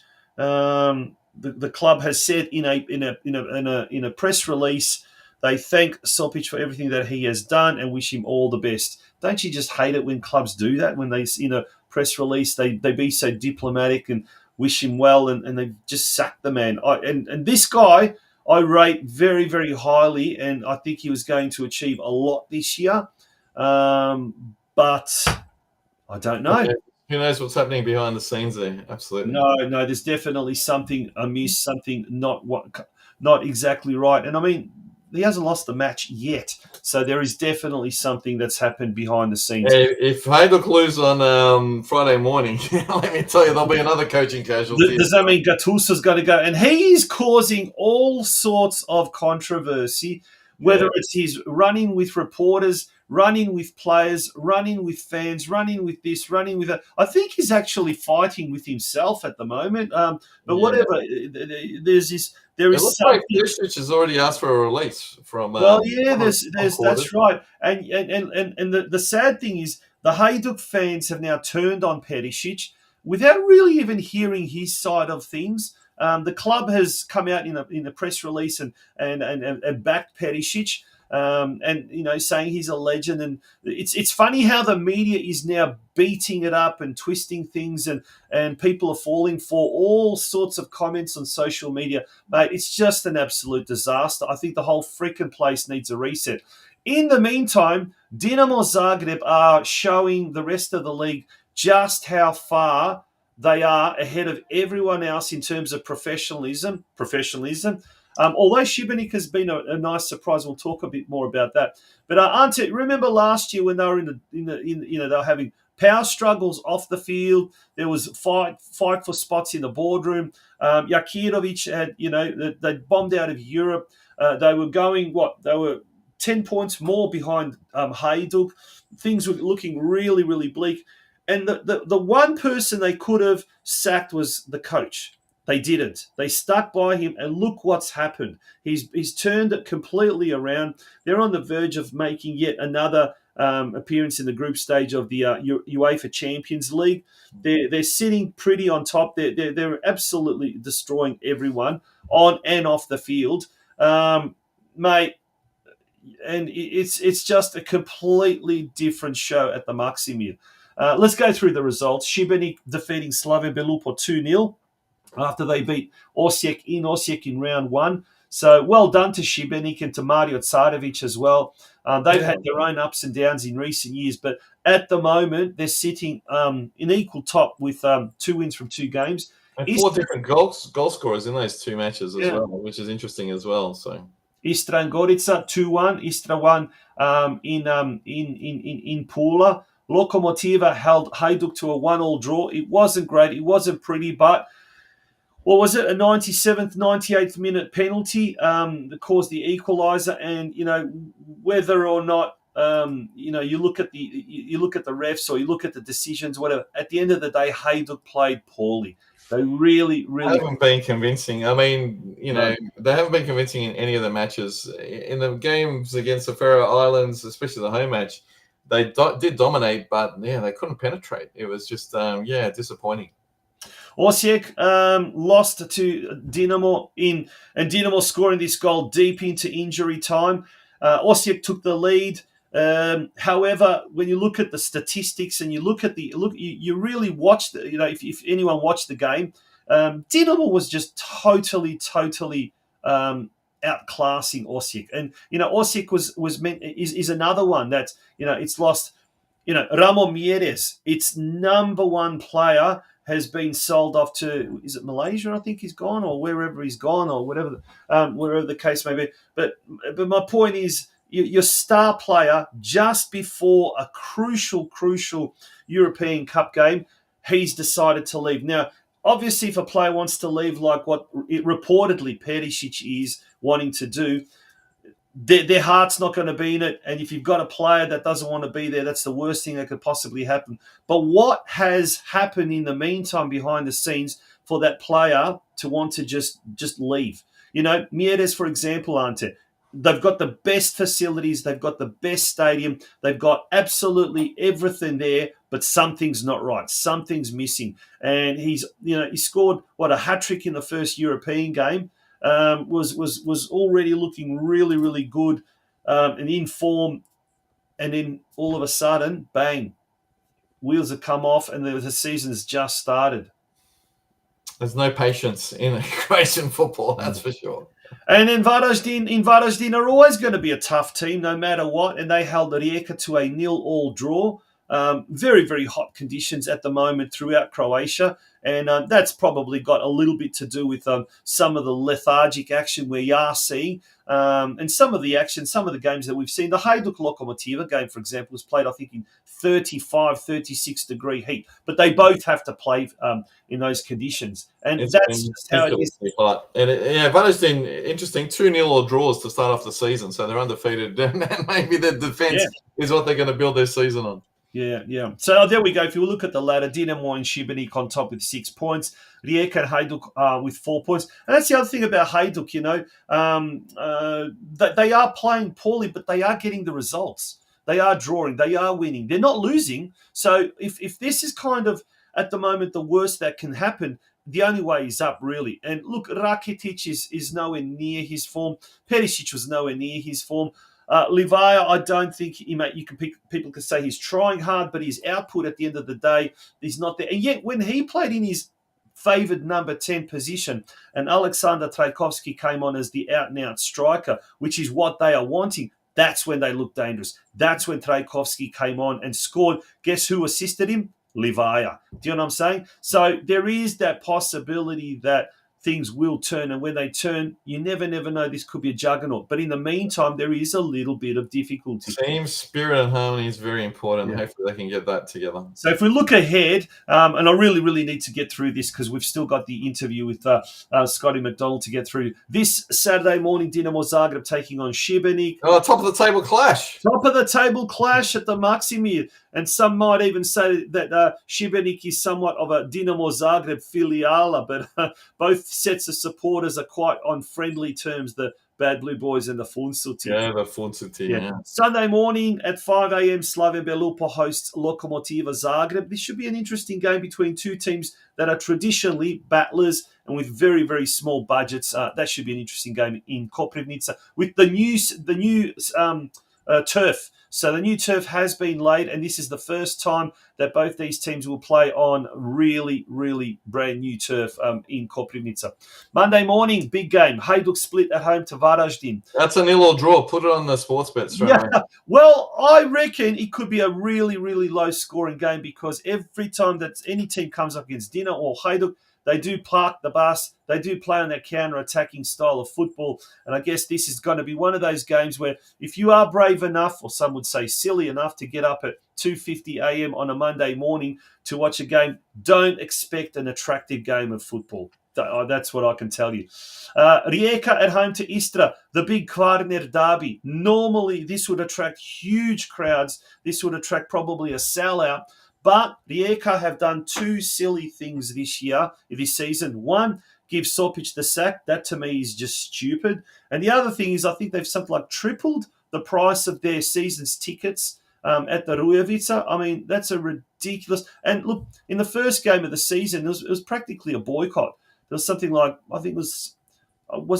The club has said in a press release, they thank Sopić for everything that he has done and wish him all the best. Don't you just hate it when clubs do that? When they, in a press release, they be so diplomatic and wish him well, and they just sack the man. And this guy I rate very, very highly, and I think he was going to achieve a lot this year. But I don't know. Yeah. Who knows what's happening behind the scenes there? Absolutely. No, there's definitely something amiss, something not exactly right. And I mean, he hasn't lost the match yet. So there is definitely something that's happened behind the scenes. If Hajduk lose on Friday morning, let me tell you, there'll be another coaching casualty. Does that mean Gattuso's going to go? And he's causing all sorts of controversy, whether it's his running with reporters, running with players, running with fans, running with this, running with that. I think he's actually fighting with himself at the moment. But whatever, there is looks like Perisic has already asked for a release from. That's right. And the sad thing is, the Hajduk fans have now turned on Perisic without really even hearing his side of things. The club has come out in a press release and backed Perisic, and saying he's a legend. And it's funny how the media is now beating it up and twisting things, and people are falling for all sorts of comments on social media. Mate, it's just an absolute disaster. I think the whole freaking place needs a reset. In the meantime, Dinamo Zagreb are showing the rest of the league just how far they are ahead of everyone else in terms of professionalism. Although Šibenik has been a nice surprise, we'll talk a bit more about that. But Ante, remember last year when they were they were having power struggles off the field. There was fight for spots in the boardroom. Jakirovic had, they bombed out of Europe. They were going They were 10 points more behind Hajduk. Things were looking really, really bleak. And the one person they could have sacked was the coach. They didn't. They stuck by him, and look what's happened. He's turned it completely around. They're on the verge of making yet another appearance in the group stage of the UEFA Champions League. They're sitting pretty on top. They're absolutely destroying everyone on and off the field. mate, and it's just a completely different show at the Maksimir. Let's go through the results. Šibenik defeating Slave Belupo 2-0 after they beat Osijek in round one. So well done to Šibenik and to Mario Tsarevic as well. They've had their own ups and downs in recent years, but at the moment they're sitting in equal top with 2 wins from 2 games. And 4 different goal scorers in those 2 matches as well, which is interesting as well. So Istra and Gorica 2-1. Istra won in Pula. Lokomotiva held Hajduk to a 1-1 draw. It wasn't great. It wasn't pretty, but what was it? A 97th, 98th minute penalty that caused the equaliser. And whether or not you look at the refs or you look at the decisions, whatever. At the end of the day, Hajduk played poorly. They really haven't been convincing. I mean, they haven't been convincing in any of the matches. In the games against the Faroe Islands, especially the home match, they did dominate, but they couldn't penetrate. It was just disappointing. Osijek lost to Dinamo and Dinamo scoring this goal deep into injury time. Osijek took the lead. However, when you look at the statistics and you look at you really watch if anyone watched the game, Dinamo was just totally outclassing Osijek, and Osijek is another one that it's lost. Ramo Mieres, its number 1 player, has been sold off to, is it Malaysia? I think he's gone, or wherever he's gone, or whatever the case may be. But my point is, your star player just before a crucial European Cup game, he's decided to leave. Now, obviously, if a player wants to leave, like what it reportedly Perisic is wanting to do, their heart's not going to be in it. And if you've got a player that doesn't want to be there, that's the worst thing that could possibly happen. But what has happened in the meantime behind the scenes for that player to want to just leave? Mieres, for example, Ante, they've got the best facilities. They've got the best stadium. They've got absolutely everything there, but something's not right. Something's missing. And he scored, a hat-trick in the first European game. Was already looking really good and in form, and then all of a sudden, bang, wheels have come off and the season's just started. There's no patience in Croatian football, that's for sure. And then Varaždin are always going to be a tough team no matter what, and they held Rijeka to a 0-0 draw. Very, very hot conditions at the moment throughout Croatia. And that's probably got a little bit to do with some of the lethargic action we are seeing. And some of the games that we've seen. The Hajduk Lokomotiva game, for example, was played, I think, in 35, 36-degree heat. But they both have to play in those conditions. And that's just how it is. And Varaždin, interesting, 2-0 draws to start off the season. So they're undefeated. And maybe their defence is what they're going to build their season on. Yeah. So there we go. If you look at the ladder, Dinamo and Šibenik on top with 6 points. Rijeka and Hajduk with 4 points. And that's the other thing about Hajduk, they are playing poorly, but they are getting the results. They are drawing. They are winning. They're not losing. So if this is kind of, at the moment, the worst that can happen, the only way is up, really. And look, Rakitic is nowhere near his form. Perisic was nowhere near his form. Livaja, I don't think people can say he's trying hard, but his output at the end of the day is not there. And yet, when he played in his favoured number 10 position, and Alexander Trajkovski came on as the out-and-out striker, which is what they are wanting, that's when they look dangerous. That's when Trajkovski came on and scored. Guess who assisted him? Livaja. Do you know what I'm saying? So there is that possibility that things will turn, and when they turn, you never know, this could be a juggernaut. But in the meantime, there is a little bit of difficulty. Team spirit and harmony is very important. Yeah. Hopefully they can get that together. So if we look ahead, and I really need to get through this because we've still got the interview with Scotty McDonald to get through. This Saturday morning, Dinamo Zagreb taking on Šibenik. Oh, top of the table clash. Top of the table clash at the Maksimir. And some might even say that Šibenik is somewhat of a Dinamo Zagreb filiala, but both sets of supporters are quite on friendly terms. The Bad Blue Boys and the Funsuti. Yeah, the Funsuti, yeah. Sunday morning at 5 a.m, Slavia Belupo hosts Lokomotiva Zagreb. This should be an interesting game between two teams that are traditionally battlers and with very, very small budgets. That should be an interesting game in Koprivnica with the new turf. So the new turf has been laid, and this is the first time that both these teams will play on really, really brand new turf in Koprivnica. Monday morning, big game. Hajduk split at home to Varaždin. That's a 0 draw. Put it on the sports bet straight away. Well, I reckon it could be a really, really low-scoring game because every time that any team comes up against Dinamo or Hajduk, they do park the bus. They do play on that counter-attacking style of football. And I guess this is going to be one of those games where if you are brave enough, or some would say silly enough, to get up at 2:50 a.m. on a Monday morning to watch a game, don't expect an attractive game of football. That's what I can tell you. Rijeka at home to Istra, the big Kvarner derby. Normally, this would attract huge crowds. This would attract probably a sellout. But Rijeka have done two silly things this season. One, give Sopic the sack. That to me is just stupid. And the other thing is I think they've something like tripled the price of their season's tickets at the Rujevica. I mean, that's a ridiculous. And look, in the first game of the season, it was practically a boycott. There was something like, I think it was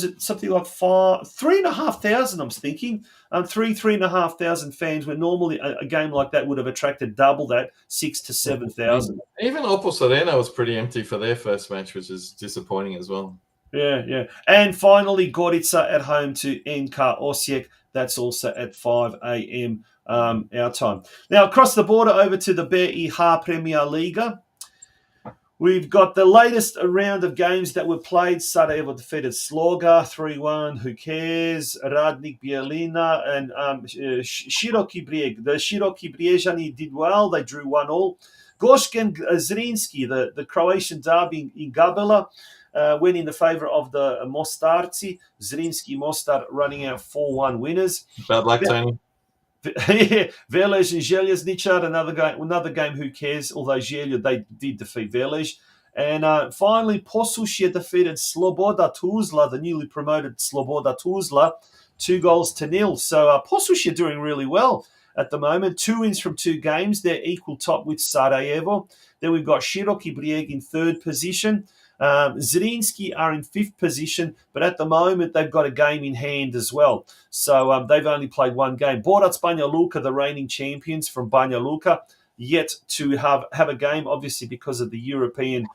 it something like 3,500, I'm thinking. 3,500 fans, where normally a game like that would have attracted double that, 6,000 to 7,000. Even Opus Arena was pretty empty for their first match, which is disappointing as well. Yeah. And finally, Gorica at home to NK Osijek. That's also at 5 a.m. Our time. Now, across the border over to the BiH Premier Liga. We've got the latest round of games that were played. Sarajevo defeated Sloga 3-1. Who cares? Radnik Bijelina and Široki Brijeg. The Široki Briježani did well. They drew 1-1. Gošken Zrinski, the Croatian derby in Gabela, went in the favour of the Mostarci. Zrinski Mostar running out 4-1 winners. Bad luck, Tony. Velej and Željezničar, another game, who cares? Although Želje, they did defeat Velej. And finally, Posušje defeated Sloboda Tuzla, the newly promoted Sloboda Tuzla, 2-0. So Posušje doing really well at the moment. 2 wins from 2 games. They're equal top with Sarajevo. Then we've got Široki Brijeg in 3rd position. Zrinski are in 5th position, but at the moment they've got a game in hand as well. So they've only played 1 game. Borac Banja Luka, the reigning champions from Banja Luka, yet to have a game, obviously because of the European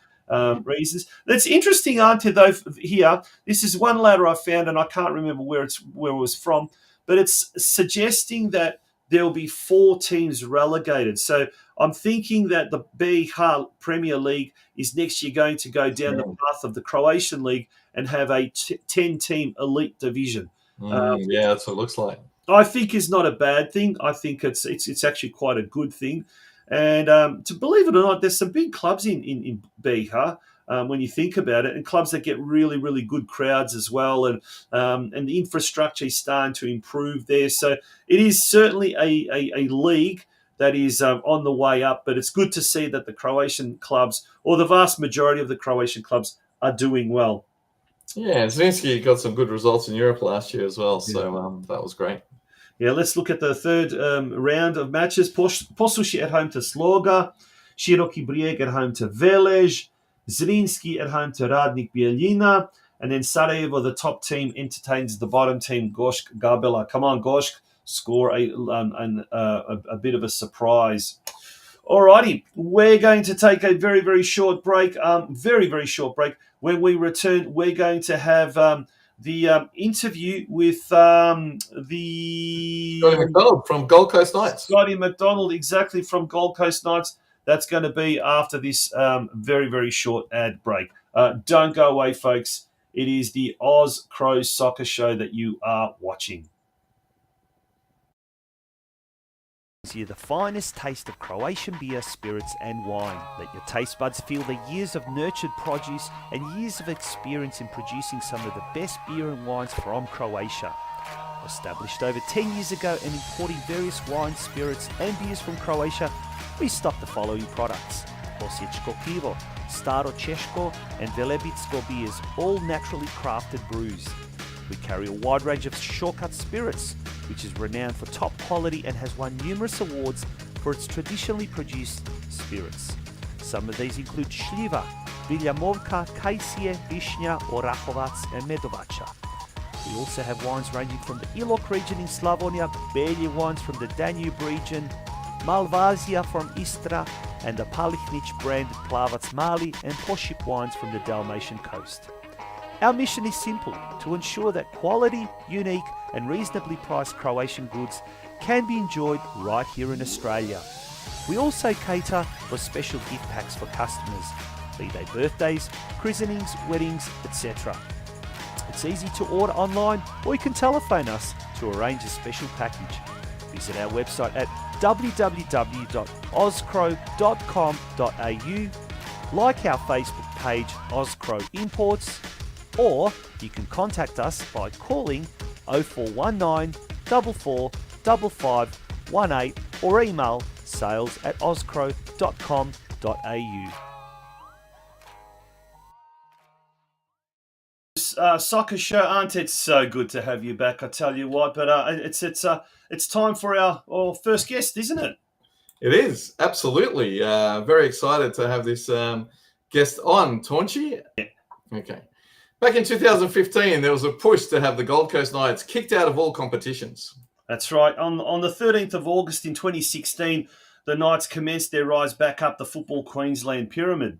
reasons. That's interesting, aren't it, though, here. This is one ladder I found, and I can't remember where it was from, but it's suggesting that there'll be 4 teams relegated. So I'm thinking that the BiH Premier League is next year going to go down the path of the Croatian League and have a 10-team elite division. Yeah, that's what it looks like. I think is not a bad thing. I think it's actually quite a good thing. And to believe it or not, there's some big clubs in BiH. When you think about it, and clubs that get really, really good crowds as well, and the infrastructure is starting to improve there. So it is certainly a league that is on the way up, but it's good to see that the Croatian clubs, or the vast majority of the Croatian clubs, are doing well. Yeah, Zrinski got some good results in Europe last year as well, so that was great. Yeah, let's look at the third round of matches. Posušje at home to Sloga, Široki Brijeg at home to Velej, Zrinski at home to Radnik Bijeljina, and then Sarajevo, the top team, entertains the bottom team, Gošk Gabela. Come on, Gošk, score a bit of a surprise. Alrighty, we're going to take a very, very short break. Very, very short break. When we return, we're going to have the interview with Scotty McDonald from Gold Coast Knights. Scotty McDonald, exactly, from Gold Coast Knights. That's going to be after this very, very short ad break. Don't go away, folks. It is the OZCRO Soccer Show that you are watching. Here, the finest taste of Croatian beer, spirits and wine. Let your taste buds feel the years of nurtured produce and years of experience in producing some of the best beer and wines from Croatia. Established over 10 years ago and importing various wines, spirits and beers from Croatia, we stock the following products: Osječko pivo, Staro Češko and Velebitsko beers, all naturally crafted brews. We carry a wide range of shortcut spirits, which is renowned for top quality and has won numerous awards for its traditionally produced spirits. Some of these include Shliva, Viljamovka, Kajsie, Vishnya, Orachovac and Medovača. We also have wines ranging from the Ilok region in Slavonia, Belje wines from the Danube region, Malvazia from Istra, and the Palichnic branded Plavac Mali and Poship wines from the Dalmatian coast. Our mission is simple: to ensure that quality, unique and reasonably priced Croatian goods can be enjoyed right here in Australia. We also cater for special gift packs for customers, be they birthdays, christenings, weddings, etc. It's easy to order online, or you can telephone us to arrange a special package. Visit our website at www.ozcro.com.au, like our Facebook page OZCRO Imports, or you can contact us by calling 0419 44 55 18 or email sales@ozcro.com.au. Soccer show, aren't it so good to have you back? I tell you what, but it's time for our first guest, isn't it? It is, absolutely. Very excited to have this guest on. Taunchy? Yeah. Okay. Back in 2015, there was a push to have the Gold Coast Knights kicked out of all competitions. That's right. On the 13th of August in 2016, the Knights commenced their rise back up the Football Queensland pyramid.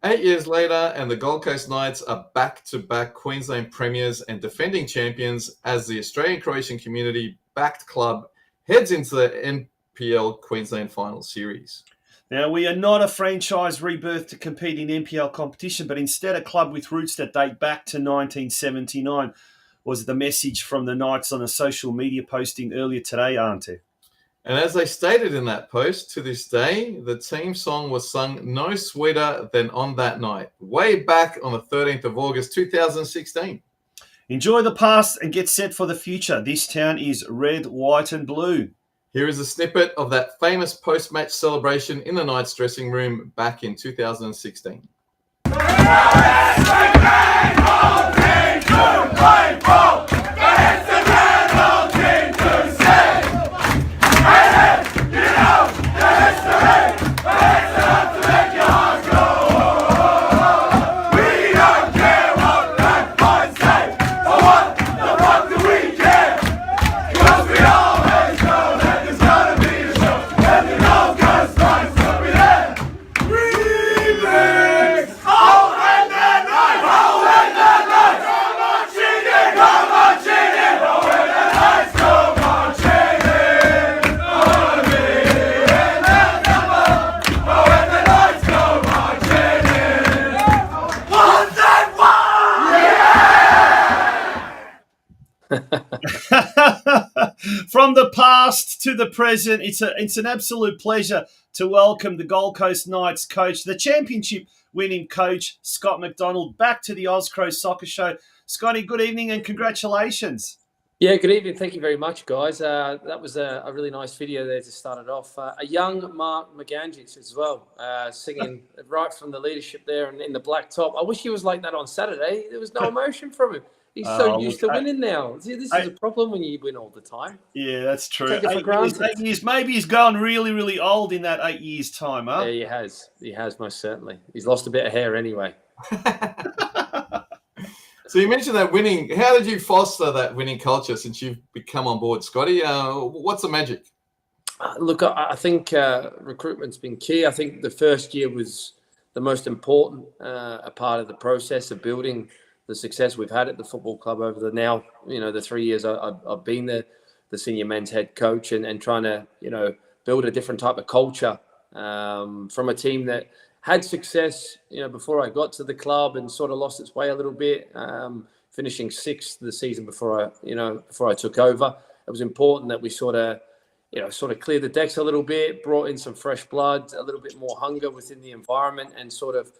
8 years later, and the Gold Coast Knights are back-to-back Queensland premiers and defending champions as the Australian-Croatian community-backed club heads into the NPL Queensland Final Series. Now, we are not a franchise rebirth to compete in NPL competition, but instead a club with roots that date back to 1979, was the message from the Knights on a social media posting earlier today, aren't it? And as they stated in that post, to this day, the team song was sung no sweeter than on that night, way back on the 13th of August 2016. Enjoy the past and get set for the future. This town is red, white and blue. Here is a snippet of that famous post-match celebration in the Knights dressing room back in 2016. From the past to the present, it's an absolute pleasure to welcome the Gold Coast Knights coach, the championship winning coach, Scott McDonald, back to the OZCRO Soccer Show. Scotty, good evening and congratulations. Yeah, good evening. Thank you very much, guys. That was a really nice video there to start it off. A young Mark Maganjic as well, singing right from the leadership there and in the black top. I wish he was like that on Saturday. There was no emotion from him. He's so used to winning now. See, this is a problem when you win all the time. Yeah, that's true. Take it for granted. 8 years. Maybe he's gone really, really old in that 8 years' time, huh? Yeah, he has. He has, most certainly. He's lost a bit of hair anyway. So you mentioned that winning. How did you foster that winning culture since you've become on board, Scotty? What's the magic? Look, I think recruitment's been key. I think the first year was the most important a part of the process of building the success we've had at the football club over the 3 years I've been the senior men's head coach and trying to, build a different type of culture from a team that had success, before I got to the club and sort of lost its way a little bit, finishing sixth the season before I took over. It was important that we sort of cleared the decks a little bit, brought in some fresh blood, a little bit more hunger within the environment and sort of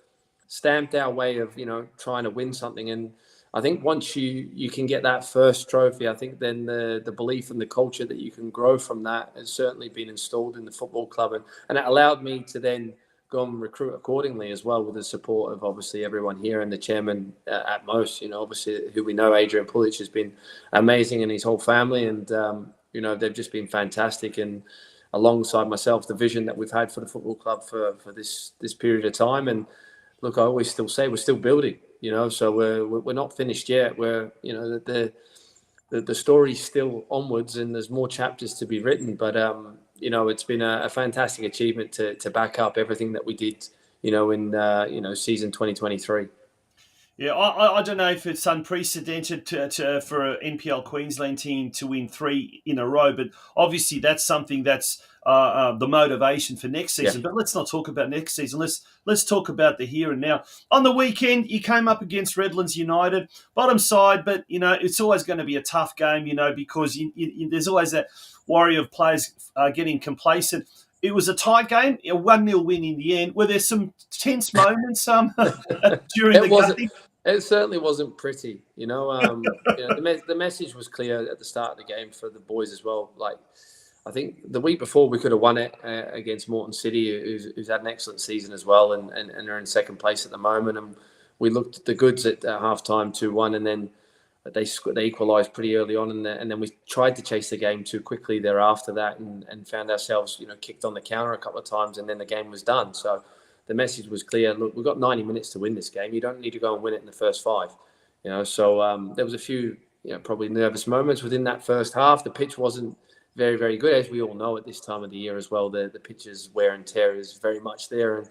stamped our way of, trying to win something. And I think once you can get that first trophy, I think then the belief and the culture that you can grow from that has certainly been installed in the football club. And it allowed me to then go and recruit accordingly as well, with the support of obviously everyone here and the chairman at most. Obviously who we know, Adrian Pulic, has been amazing, and his whole family, and they've just been fantastic. And alongside myself, the vision that we've had for the football club for this period of time. And look, I always still say we're still building. So we're not finished yet. We're the story's still onwards, and there's more chapters to be written. But it's been a fantastic achievement to back up everything that we did, in season 2023. Yeah, I don't know if it's unprecedented for an NPL Queensland team to win 3 in a row, but obviously that's something that's the motivation for next season. Yeah. But let's not talk about next season. Let's talk about the here and now. On the weekend, you came up against Redlands United, bottom side, but it's always going to be a tough game, because there's always that worry of players getting complacent. It was a tight game, a 1-0 win in the end. Were there some tense moments during the game? It certainly wasn't pretty. The message was clear at the start of the game for the boys as well. Like, I think the week before we could have won it against Morton City, who's had an excellent season as well, and are in second place at the moment. And we looked at the goods at half-time 2-1, and then they equalised pretty early on, and then we tried to chase the game too quickly thereafter that, and found ourselves kicked on the counter a couple of times, and then the game was done. So the message was clear. Look, we've got 90 minutes to win this game. You don't need to go and win it in the first 5. So there was a few probably nervous moments within that first half. The pitch wasn't very, very good, as we all know at this time of the year as well. The pitch's wear and tear is very much there, and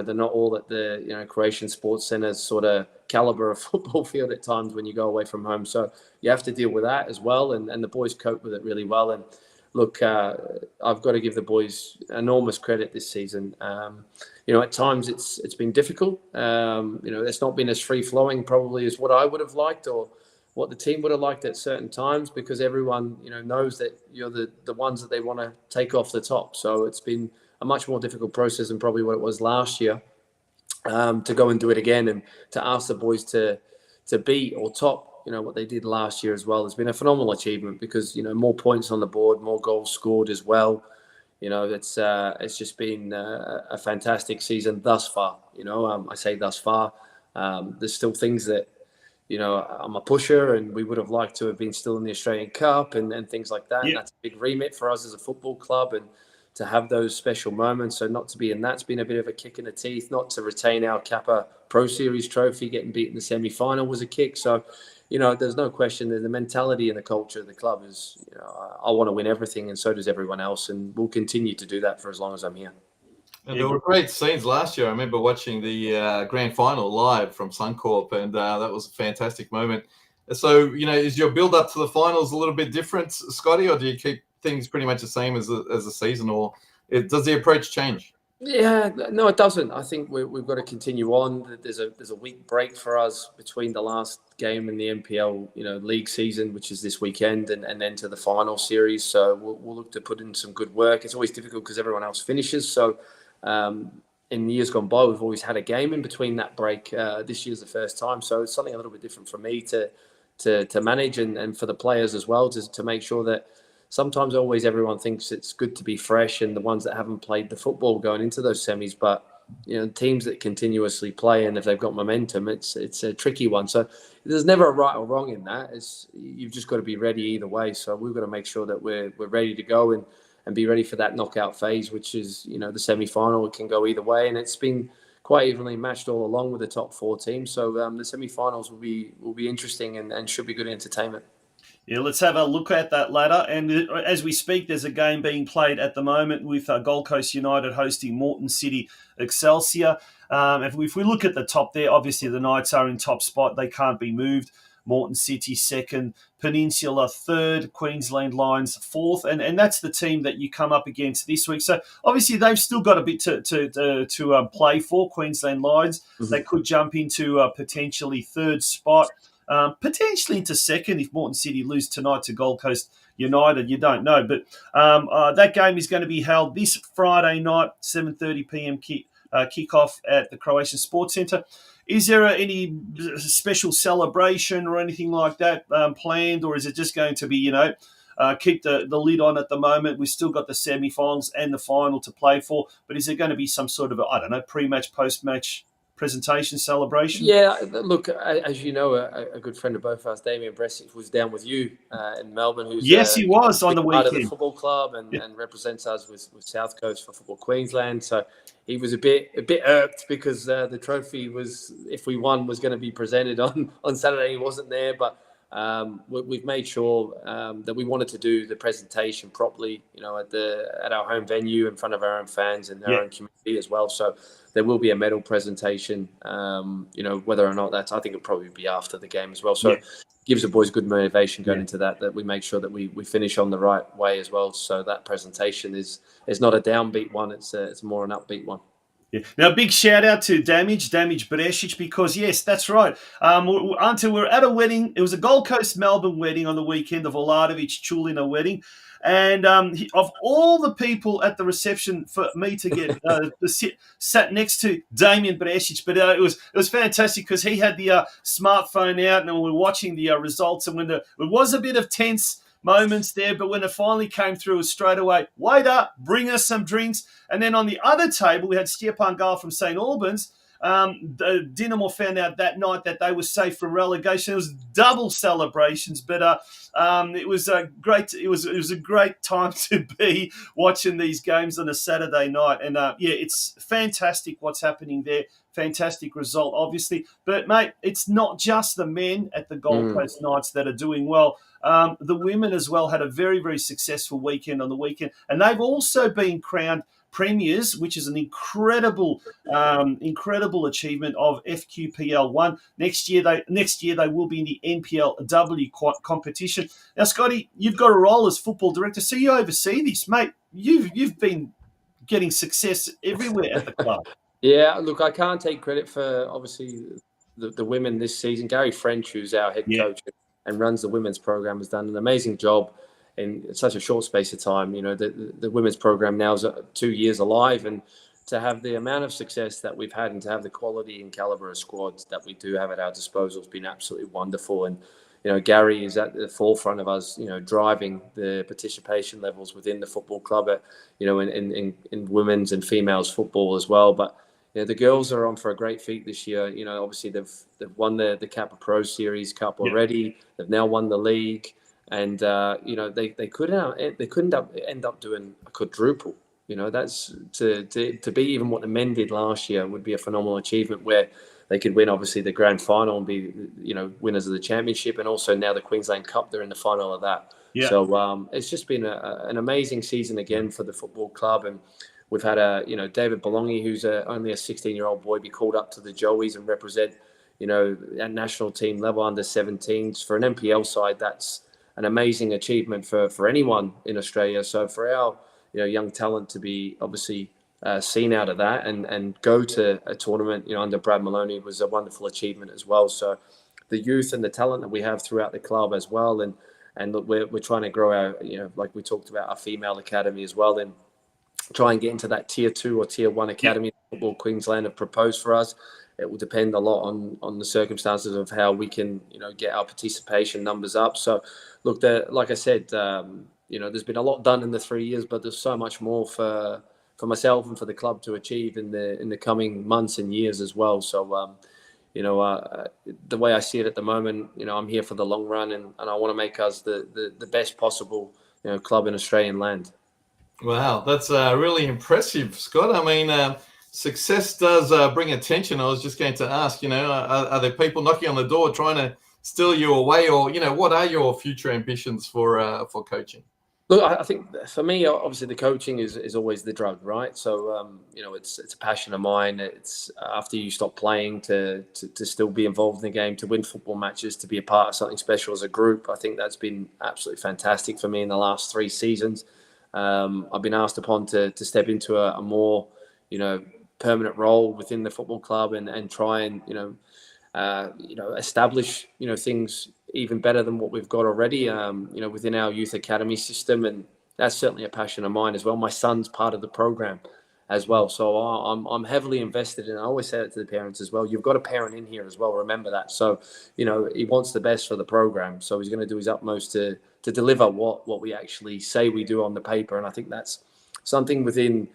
they're not all at the Croatian Sports Centre's sort of caliber of football field at times when you go away from home. So you have to deal with that as well, and the boys cope with it really well. And look, I've got to give the boys enormous credit this season. At times it's been difficult. It's not been as free flowing probably as what I would have liked, or what the team would have liked at certain times, because everyone knows that you're the ones that they want to take off the top. So it's been a much more difficult process than probably what it was last year, to go and do it again, and to ask the boys to beat or top what they did last year as well. Has been a phenomenal achievement, because more points on the board, more goals scored as well. It's just been a fantastic season thus far. I say thus far. There's still things that I'm a pusher, and we would have liked to have been still in the Australian Cup and things like that. Yeah. And that's a big remit for us as a football club, and to have those special moments. So not to be in that's been a bit of a kick in the teeth. Not to retain our Kappa Pro Series trophy, getting beat in the semi-final was a kick. So, there's no question that the mentality and the culture of the club is, I want to win everything, and so does everyone else, and we'll continue to do that for as long as I'm here. And there were great scenes last year. I remember watching the grand final live from Suncorp, and that was a fantastic moment. So, is your build up to the finals a little bit different, Scotty, or do you keep things pretty much the same as the season, or does the approach change? Yeah, no, it doesn't. I think we've got to continue on. There's a week break for us between the last game in the NPL, league season, which is this weekend, and then to the final series. So we'll look to put in some good work. It's always difficult because everyone else finishes. So in years gone by, we've always had a game in between that break. This year's the first time, so it's something a little bit different for me to manage, and for the players as well, to make sure that. Sometimes always everyone thinks it's good to be fresh, and the ones that haven't played the football going into those semis, but teams that continuously play, and if they've got momentum, it's a tricky one. So there's never a right or wrong in that. You've just got to be ready either way. So we've got to make sure that we're ready to go and be ready for that knockout phase, which is the semi-final. It can go either way, and it's been quite evenly matched all along with the top 4 teams. So the semi-finals will be interesting and should be good entertainment. Yeah, let's have a look at that ladder. And as we speak, there's a game being played at the moment with Gold Coast United hosting Morton City Excelsior. If we look at the top there, obviously the Knights are in top spot. They can't be moved. Morton City second, Peninsula third, Queensland Lions fourth. And that's the team that you come up against this week. So obviously they've still got a bit to play for, Queensland Lions. Mm-hmm. They could jump into potentially third spot. Potentially into second if Morton City lose tonight to Gold Coast United. You don't know. But that game is going to be held this Friday night, 7:30 p.m. Kickoff at the Croatian Sports Centre. Is there any special celebration or anything like that planned, or is it just going to be, keep the lid on at the moment. We've still got the semi-finals and the final to play for, but is there going to be some sort of, I don't know, pre-match, post-match presentation, celebration? Yeah, look, as you know, a good friend of both of us, Damien Bresic, was down with you in Melbourne, who's Yes, he was on the part of the weekend. football club and, Yeah. and represents us with South Coast for Football Queensland. So he was a bit irked because the trophy was, if we won, was going to be presented on Saturday. He wasn't there, but we've made sure that we wanted to do the presentation properly, you know, at our home venue in front of our own fans and our own community as well. So there will be a medal presentation, you know, whether or not that's, I think it'll probably be after the game as well. So it gives the boys good motivation going into that we make sure that we finish on the right way as well. So that presentation is not a downbeat one. It's more an upbeat one. Yeah. Now, big shout out to Damage Bresic, because yes, that's right. Until we're at a wedding, it was a Gold Coast Melbourne wedding on the weekend, the Vladovic Chulina wedding. And of all the people at the reception, for me to get sat next to Damien Bresic, but it was fantastic because he had the smartphone out and we were watching the results. And when it was a bit of tense moments there, but when it finally came through, it was straight away, waiter, bring us some drinks. And then on the other table, we had Stepan Gal from St. Albans. The Dinamo found out that night that they were safe from relegation. It was double celebrations, but it was a great. It was a great time to be watching these games on a Saturday night, and it's fantastic what's happening there. Fantastic result, obviously, but mate, it's not just the men at the Gold Coast Knights that are doing well. The women as well had a very, very successful weekend on the weekend, and they've also been crowned premiers, which is an incredible achievement of FQPL1. Next year they will be in the NPLW competition. Now, Scotty, you've got a role as football director, so you oversee this, mate. You've been getting success everywhere at the club. Yeah, look, I can't take credit for obviously the women this season. Gary French, who's our head coach and runs the women's program, has done an amazing job in such a short space of time. You know, the women's program now is 2 years alive, and to have the amount of success that we've had and to have the quality and caliber of squads that we do have at our disposal has been absolutely wonderful. And, you know, Gary is at the forefront of us, you know, driving the participation levels within the football club, you know, in women's and females football as well. But, you know, the girls are on for a great feat this year. You know, obviously they've won the Kappa Pro Series Cup already. They've now won the league. And you know, they could end up doing a quadruple. You know, that's to be even what the men did last year would be a phenomenal achievement, where they could win obviously the grand final and be, you know, winners of the championship, and also now the Queensland Cup. They're in the final of that. Yeah. So it's just been an amazing season again for the football club, and we've had David Belongi, who's only a 16-year-old boy, be called up to the Joeys and represent, you know, at national team level under 17s for an NPL side. That's an amazing achievement for anyone in Australia. So for our, you know, young talent to be obviously seen out of that and go to a tournament, you know, under Brad Maloney was a wonderful achievement as well. So the youth and the talent that we have throughout the club as well, and look, we're trying to grow our, you know, like we talked about, our female academy as well, and try and get into that tier 2 or tier 1 academy Football Queensland have proposed for us. It will depend a lot on the circumstances of how we can, you know, get our participation numbers up. So, look, like I said, you know, there's been a lot done in the 3 years, but there's so much more for myself and for the club to achieve in the coming months and years as well. So, you know, the way I see it at the moment, you know, I'm here for the long run, and I want to make us the best possible, you know, club in Australian land. Wow, that's really impressive, Scott. I mean, success does bring attention. I was just going to ask, you know, are there people knocking on the door trying to steal you away, or, you know, what are your future ambitions for coaching? Look, I think for me, obviously, the coaching is always the drug, right? So, you know, it's a passion of mine. It's after you stop playing to still be involved in the game, to win football matches, to be a part of something special as a group. I think that's been absolutely fantastic for me in the last 3 seasons. I've been asked upon to step into a more, you know, permanent role within the football club and try and, you know, establish, you know, things even better than what we've got already, you know, within our youth academy system. And that's certainly a passion of mine as well. My son's part of the program as well. So I'm heavily invested in. I always say it to the parents as well. You've got a parent in here as well. Remember that. So he wants the best for the program. So he's going to do his utmost to deliver what we actually say we do on the paper. And I think that's something within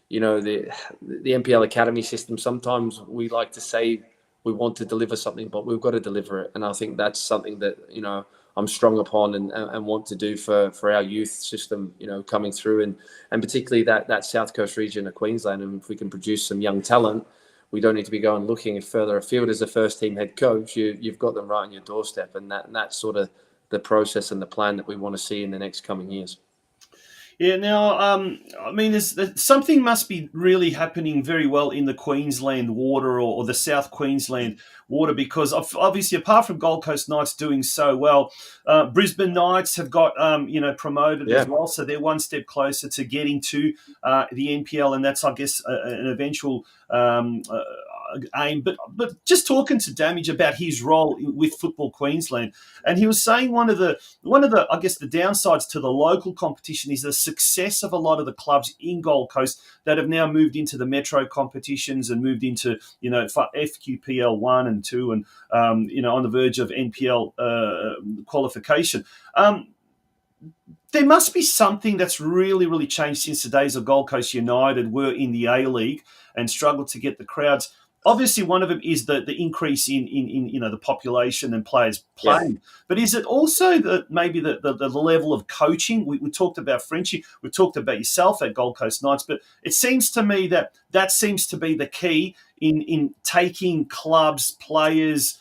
the NPL Academy system. Sometimes we like to say we want to deliver something, but we've got to deliver it. And I think that's something that I'm strong upon and want to do for our youth system, coming through and particularly that South Coast region of Queensland. And if we can produce some young talent, we don't need to be going looking further afield as a first team head coach. You've got them right on your doorstep, and that's sort of the process and the plan that we want to see in the next coming years. Yeah, now, I mean, something must be really happening very well in the Queensland water or the South Queensland water, because obviously, apart from Gold Coast Knights doing so well, Brisbane Knights have got, promoted as well. So they're one step closer to getting to the NPL, and that's, I guess, an eventual aim. But just talking to Damage about his role with Football Queensland, and he was saying one of the I guess the downsides to the local competition is the success of a lot of the clubs in Gold Coast that have now moved into the Metro competitions and moved into FQPL 1 and 2 and on the verge of NPL qualification. There must be something that's really, really changed since the days of Gold Coast United were in the A-League and struggled to get the crowds. Obviously, one of them is the increase in the population and players playing. Yeah. But is it also maybe the level of coaching? We talked about Frenchie. We talked about yourself at Gold Coast Knights. But it seems to me that seems to be the key in taking clubs, players,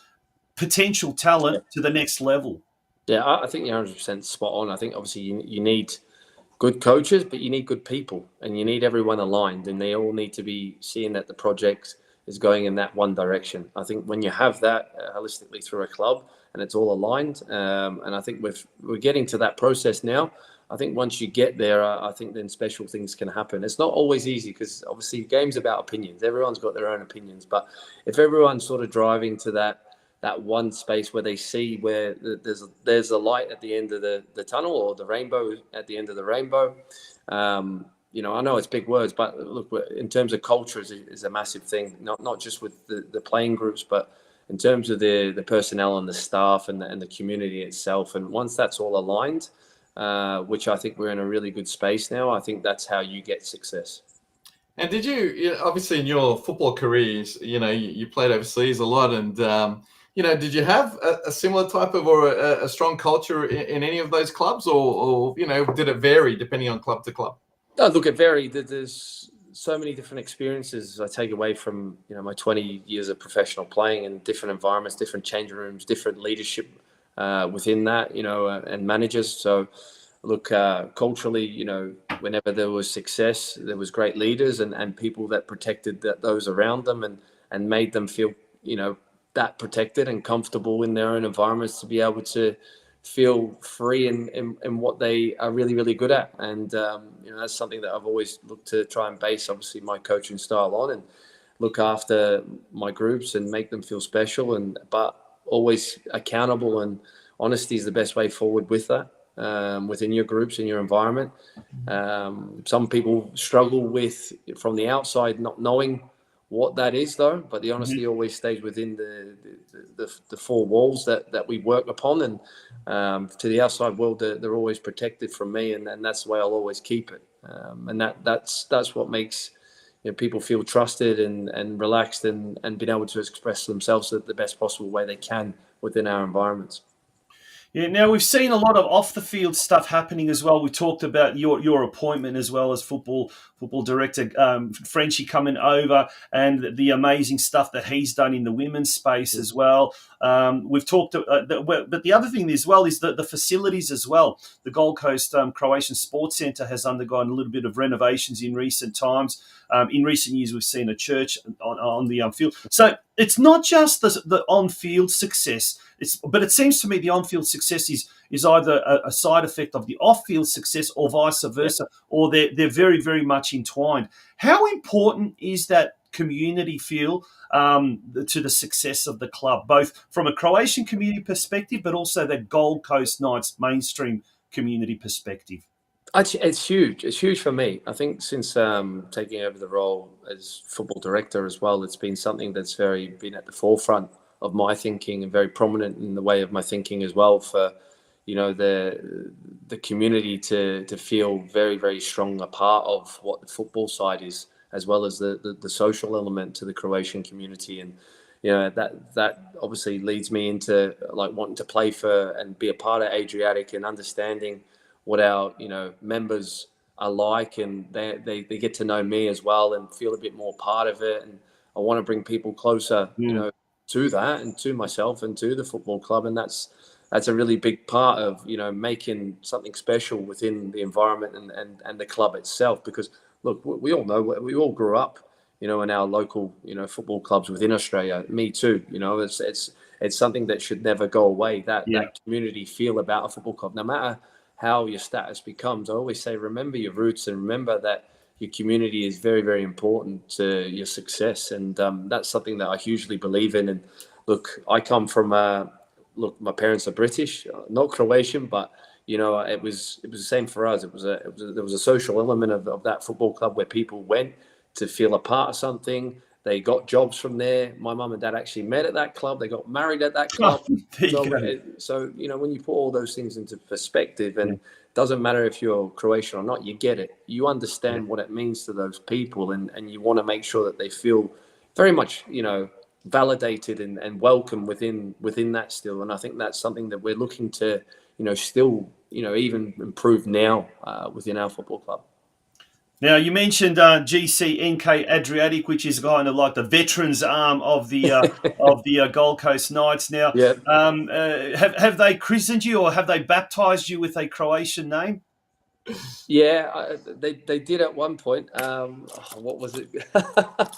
potential talent to the next level. Yeah, I think you're 100% spot on. I think obviously you need good coaches, but you need good people, and you need everyone aligned, and they all need to be seeing that the project is going in that one direction. I think when you have that holistically through a club and it's all aligned, and I think we're getting to that process now. I think once you get there, I think then special things can happen. It's not always easy because obviously game's about opinions. Everyone's got their own opinions, but if everyone's sort of driving to that one space where they see where there's a light at the end of the tunnel or the rainbow at the end of the rainbow. I know it's big words, but look, in terms of culture is a massive thing, not just with the playing groups, but in terms of the personnel and the staff and the community itself. And once that's all aligned, which I think we're in a really good space now, I think that's how you get success. And did you obviously in your football careers, you played overseas a lot, and did you have a similar type of or a strong culture in any of those clubs, or did it vary depending on club to club? Oh, look, it varied. There's so many different experiences I take away from my 20 years of professional playing in different environments, different changing rooms, different leadership within that, and managers. So, look, culturally, whenever there was success, there was great leaders and people that protected those around them and made them feel, that protected and comfortable in their own environments to be able to feel free in what they are really, really good at. And, that's something that I've always looked to try and base, obviously, my coaching style on and look after my groups and make them feel special, but always accountable, and honesty is the best way forward with that, within your groups and your environment. Some people struggle with, from the outside, not knowing what that is, though, but the honesty always stays within the four walls that we work upon, and to the outside world, they're always protected from me, and that's the way I'll always keep it. And that's what makes people feel trusted and relaxed and being able to express themselves the best possible way they can within our environments. Yeah, now we've seen a lot of off-the-field stuff happening as well. We talked about your appointment as well as football director, Frenchie coming over, and the amazing stuff that he's done in the women's space as well. We've talked, but the other thing as well is the facilities as well. The Gold Coast Croatian Sports Centre has undergone a little bit of renovations in recent times. In recent years, we've seen a church on the field. So it's not just the on-field success. But it seems to me the on-field success is either a side effect of the off-field success or vice versa, or they're very, very much entwined. How important is that community feel to the success of the club, both from a Croatian community perspective, but also the Gold Coast Knights mainstream community perspective? It's huge. It's huge for me. I think since taking over the role as football director as well, it's been something that's been at the forefront of my thinking and very prominent in the way of my thinking as well. For the community to feel very, very strong a part of what the football side is, as well as the social element to the Croatian community. And that obviously leads me into like wanting to play for and be a part of Adriatic and understanding what our members are like, and they get to know me as well and feel a bit more part of it. And I want to bring people closer, to that and to myself and to the football club. And that's a really big part of making something special within the environment and the club itself. Because look, we all know, we all grew up in our local football clubs within Australia. Me too. It's something that should never go away, that community feel about a football club, no matter how your status becomes. I always say, remember your roots and remember that your community is very, very important to your success. And that's something that I hugely believe in. And look, I come from, my parents are British, not Croatian, but, it was the same for us. There was a social element of that football club where people went to feel a part of something. They got jobs from there. My mum and dad actually met at that club. They got married at that club. So when you put all those things into perspective, and it doesn't matter if you're Croatian or not, you get it. You understand what it means to those people, and you want to make sure that they feel very much, validated and welcome within that still. And I think that's something that we're looking to, still, even improve now within our football club. Now, you mentioned GCNK Adriatic, which is kind of like the veterans arm of the Gold Coast Knights. Now, have they christened you or have they baptised you with a Croatian name? Yeah, they did at one point. What was it? I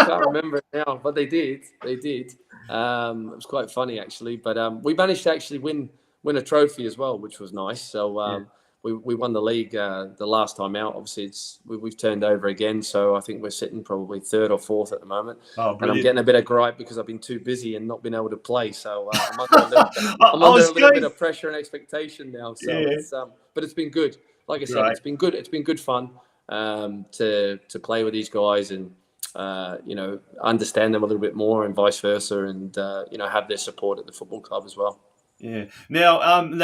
can't remember it now, but they did. It was quite funny actually. But we managed to actually win a trophy as well, which was nice. So. We won the league the last time out. Obviously, we've turned over again, so I think we're sitting probably third or fourth at the moment. Oh, and I'm getting a bit of gripe because I've been too busy and not been able to play. So I'm under a little bit of pressure and expectation now. So but it's been good. Like I said, it's been good. It's been good fun to play with these guys and understand them a little bit more and vice versa, and have their support at the football club as well. Yeah. Now,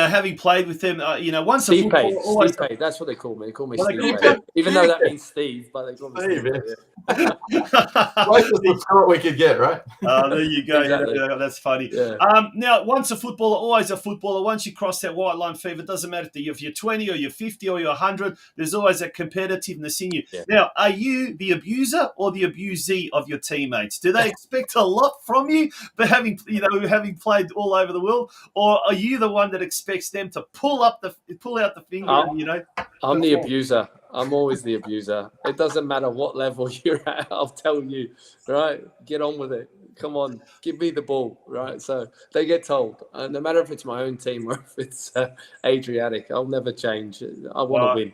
having played with them, once Steve a football, always Steve Pay. That's what they call me. They call me Steve Pay. Even though that means Steve, but they call me Steve. Closest to what we could get, right? There you go. Exactly. That's funny. Yeah. Now, once a footballer, always a footballer. Once you cross that white line, Fever, it doesn't matter if you're 20 or you're 50 or you're 100. There's always that competitiveness in you. Yeah. Now, are you the abuser or the abusee of your teammates? Do they expect a lot from you, but having played all over the world? Or are you the one that expects them to pull out the finger? I'm the abuser. I'm always the abuser. It doesn't matter what level you're at. I'll tell you, right? Get on with it. Come on, give me the ball, right? So they get told. No matter if it's my own team or if it's Adriatic, I'll never change. I want to win.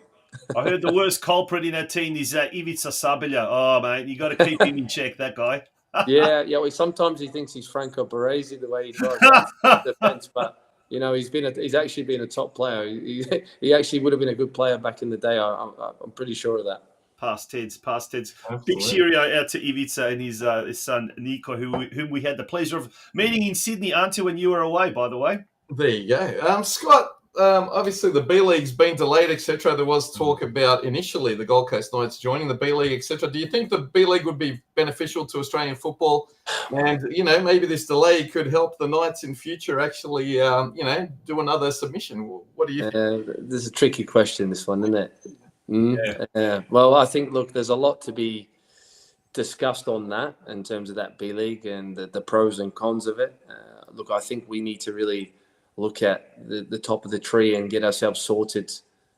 I heard the worst culprit in our team is Ivica Sabelja. Oh, mate, you got to keep him in check, that guy. Yeah. Well, sometimes he thinks he's Franco Baresi the way he tries to defense, but he's actually been a top player. He actually would have been a good player back in the day. I'm pretty sure of that. Past tense. Big cheerio out to Ivica and his son Nico, whom we had the pleasure of meeting in Sydney, aren't you, when you were away, by the way? There you go. Scott, obviously the B-League's been delayed, etc. There was talk about initially the Gold Coast Knights joining the B-League, etc. Do you think the B-League would be beneficial to Australian football? And, maybe this delay could help the Knights in future actually, do another submission. What do you think? This is a tricky question, this one, isn't it? Yeah. Well, I think, look, there's a lot to be discussed on that in terms of that B-League and the pros and cons of it. Look, I think we need to really look at the top of the tree and get ourselves sorted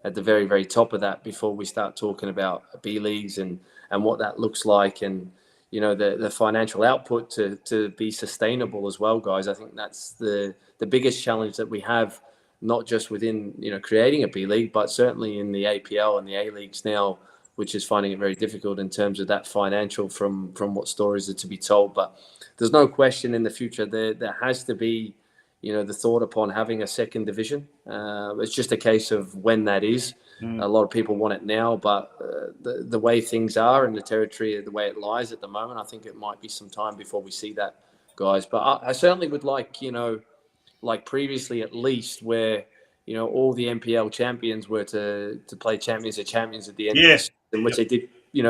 at the very, very top of that before we start talking about B-Leagues and what that looks like and, the financial output to be sustainable as well, guys. I think that's the biggest challenge that we have, not just within, creating a B-League, but certainly in the APL and the A-Leagues now, which is finding it very difficult in terms of that financial from what stories are to be told. But there's no question in the future there has to be, the thought upon having a second division. It's just a case of when that is. A lot of people want it now, but the way things are in the territory, the way it lies at the moment, I think it might be some time before we see that, guys. But I certainly would like, like previously at least, where all the NPL champions were to play champions of champions at the end of the season, which they did,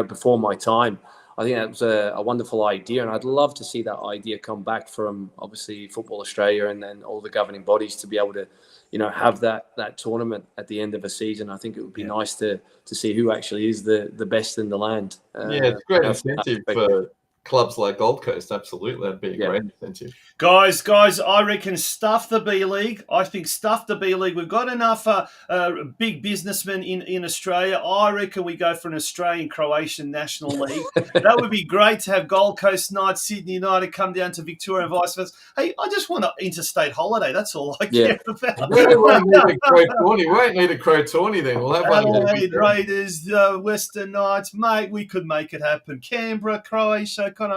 before my time. I think that was a wonderful idea, and I'd love to see that idea come back from obviously Football Australia and then all the governing bodies to be able to, have that tournament at the end of a season. I think it would be nice to see who actually is the best in the land. It's great incentive for clubs like Gold Coast. Absolutely, that'd be a great incentive. Guys, I reckon stuff the B League. I think stuff the B League. We've got enough big businessmen in Australia. I reckon we go for an Australian-Croatian National League. That would be great to have Gold Coast Knights, Sydney United come down to Victoria and vice versa. Hey, I just want an interstate holiday. That's all I care about. We won't need a Crow tourney then. We'll have Adelaide Raiders, Western Knights. Mate, we could make it happen. Canberra, Croatia, on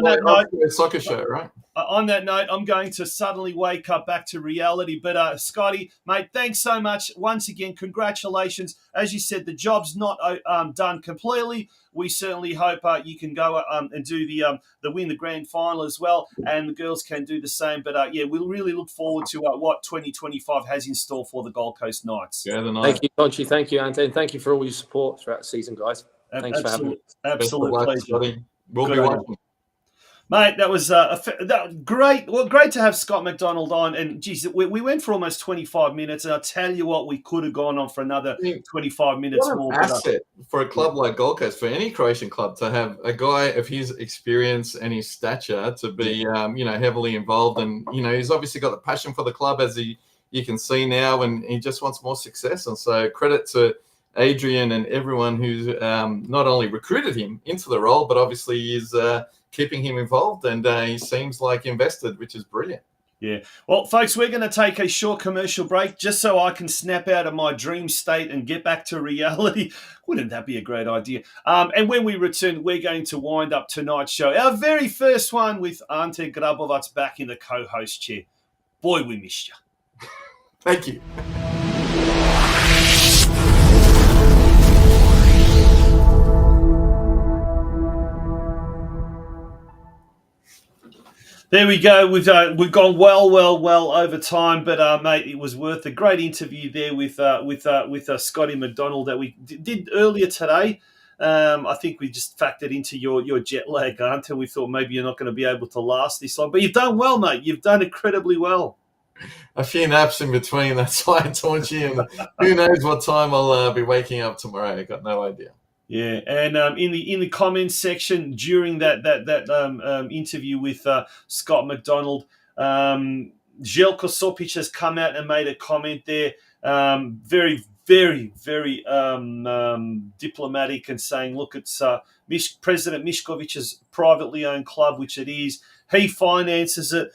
that note, soccer show, right? On that note, I'm going to suddenly wake up back to reality. But Scotty, mate, thanks so much. Once again, congratulations. As you said, the job's not done completely. We certainly hope you can go and do the win the grand final as well, and the girls can do the same. But we'll really look forward to what 2025 has in store for the Gold Coast Knights. Yeah, the Knights. Thank you, Conchi. Thank you, Ante. And thank you for all your support throughout the season, guys. Thanks for having me. Absolute pleasure. We'll be watching. Mate, that was great. Well, great to have Scott McDonald on. And, geez, we went for almost 25 minutes. And I'll tell you what, we could have gone on for another 25 minutes more. What an asset for a club like Gold Coast, for any Croatian club, to have a guy of his experience and his stature to be, heavily involved. And, he's obviously got the passion for the club, as you can see now, and he just wants more success. And so credit to Adrian and everyone who's not only recruited him into the role, but obviously is keeping him involved, and he seems like invested, which is brilliant. Yeah. Well, folks, we're going to take a short commercial break just so I can snap out of my dream state and get back to reality. Wouldn't that be a great idea? And when we return, we're going to wind up tonight's show, our very first one, with Ante Grabovac back in the co-host chair. Boy, we missed you. Thank you. There we go. We've gone well over time, but mate, it was worth a great interview there with Scotty McDonald that we did earlier today. I think we just factored into your jet lag, until we thought maybe you're not going to be able to last this long. But you've done well, mate. You've done incredibly well. A few naps in between. That's why I taunt you. And who knows what time I'll be waking up tomorrow? I got no idea. Yeah, and in the comments section during that interview with Scott McDonald, Željko Sopic has come out and made a comment there, very, very, very diplomatic, and saying, look, it's President Mišković's privately owned club, which it is. He finances it.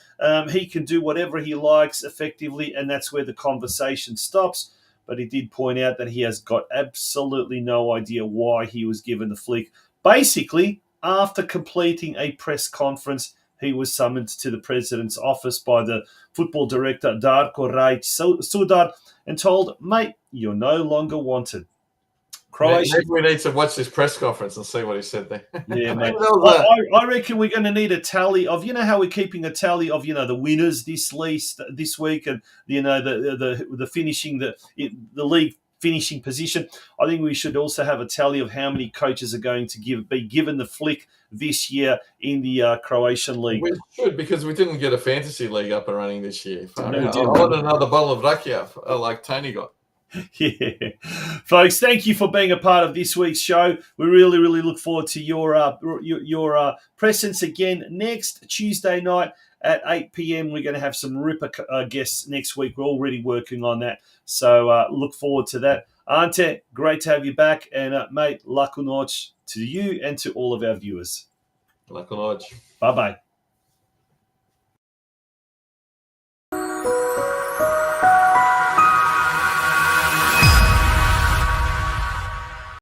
He can do whatever he likes effectively, and that's where the conversation stops. But he did point out that he has got absolutely no idea why he was given the flick. Basically, after completing a press conference, he was summoned to the president's office by the football director, Darko Sudar, and told, mate, you're no longer wanted. Croatia. Maybe we need to watch this press conference and see what he said there. Yeah, mate. I reckon we're going to need a tally of, how we're keeping a tally of, the winners this week, and the finishing the league finishing position. I think we should also have a tally of how many coaches are going to be given the flick this year in the Croatian league. We should, because we didn't get a fantasy league up and running this year. No, I want another bottle of Rakiv like Tony got. Yeah, folks, thank you for being a part of this week's show. We really, really look forward to your presence again next Tuesday night at 8 p.m. We're going to have some ripper guests next week. We're already working on that, so look forward to that. Ante, great to have you back, and mate, laku noć to you and to all of our viewers. Laku noć. Bye-bye.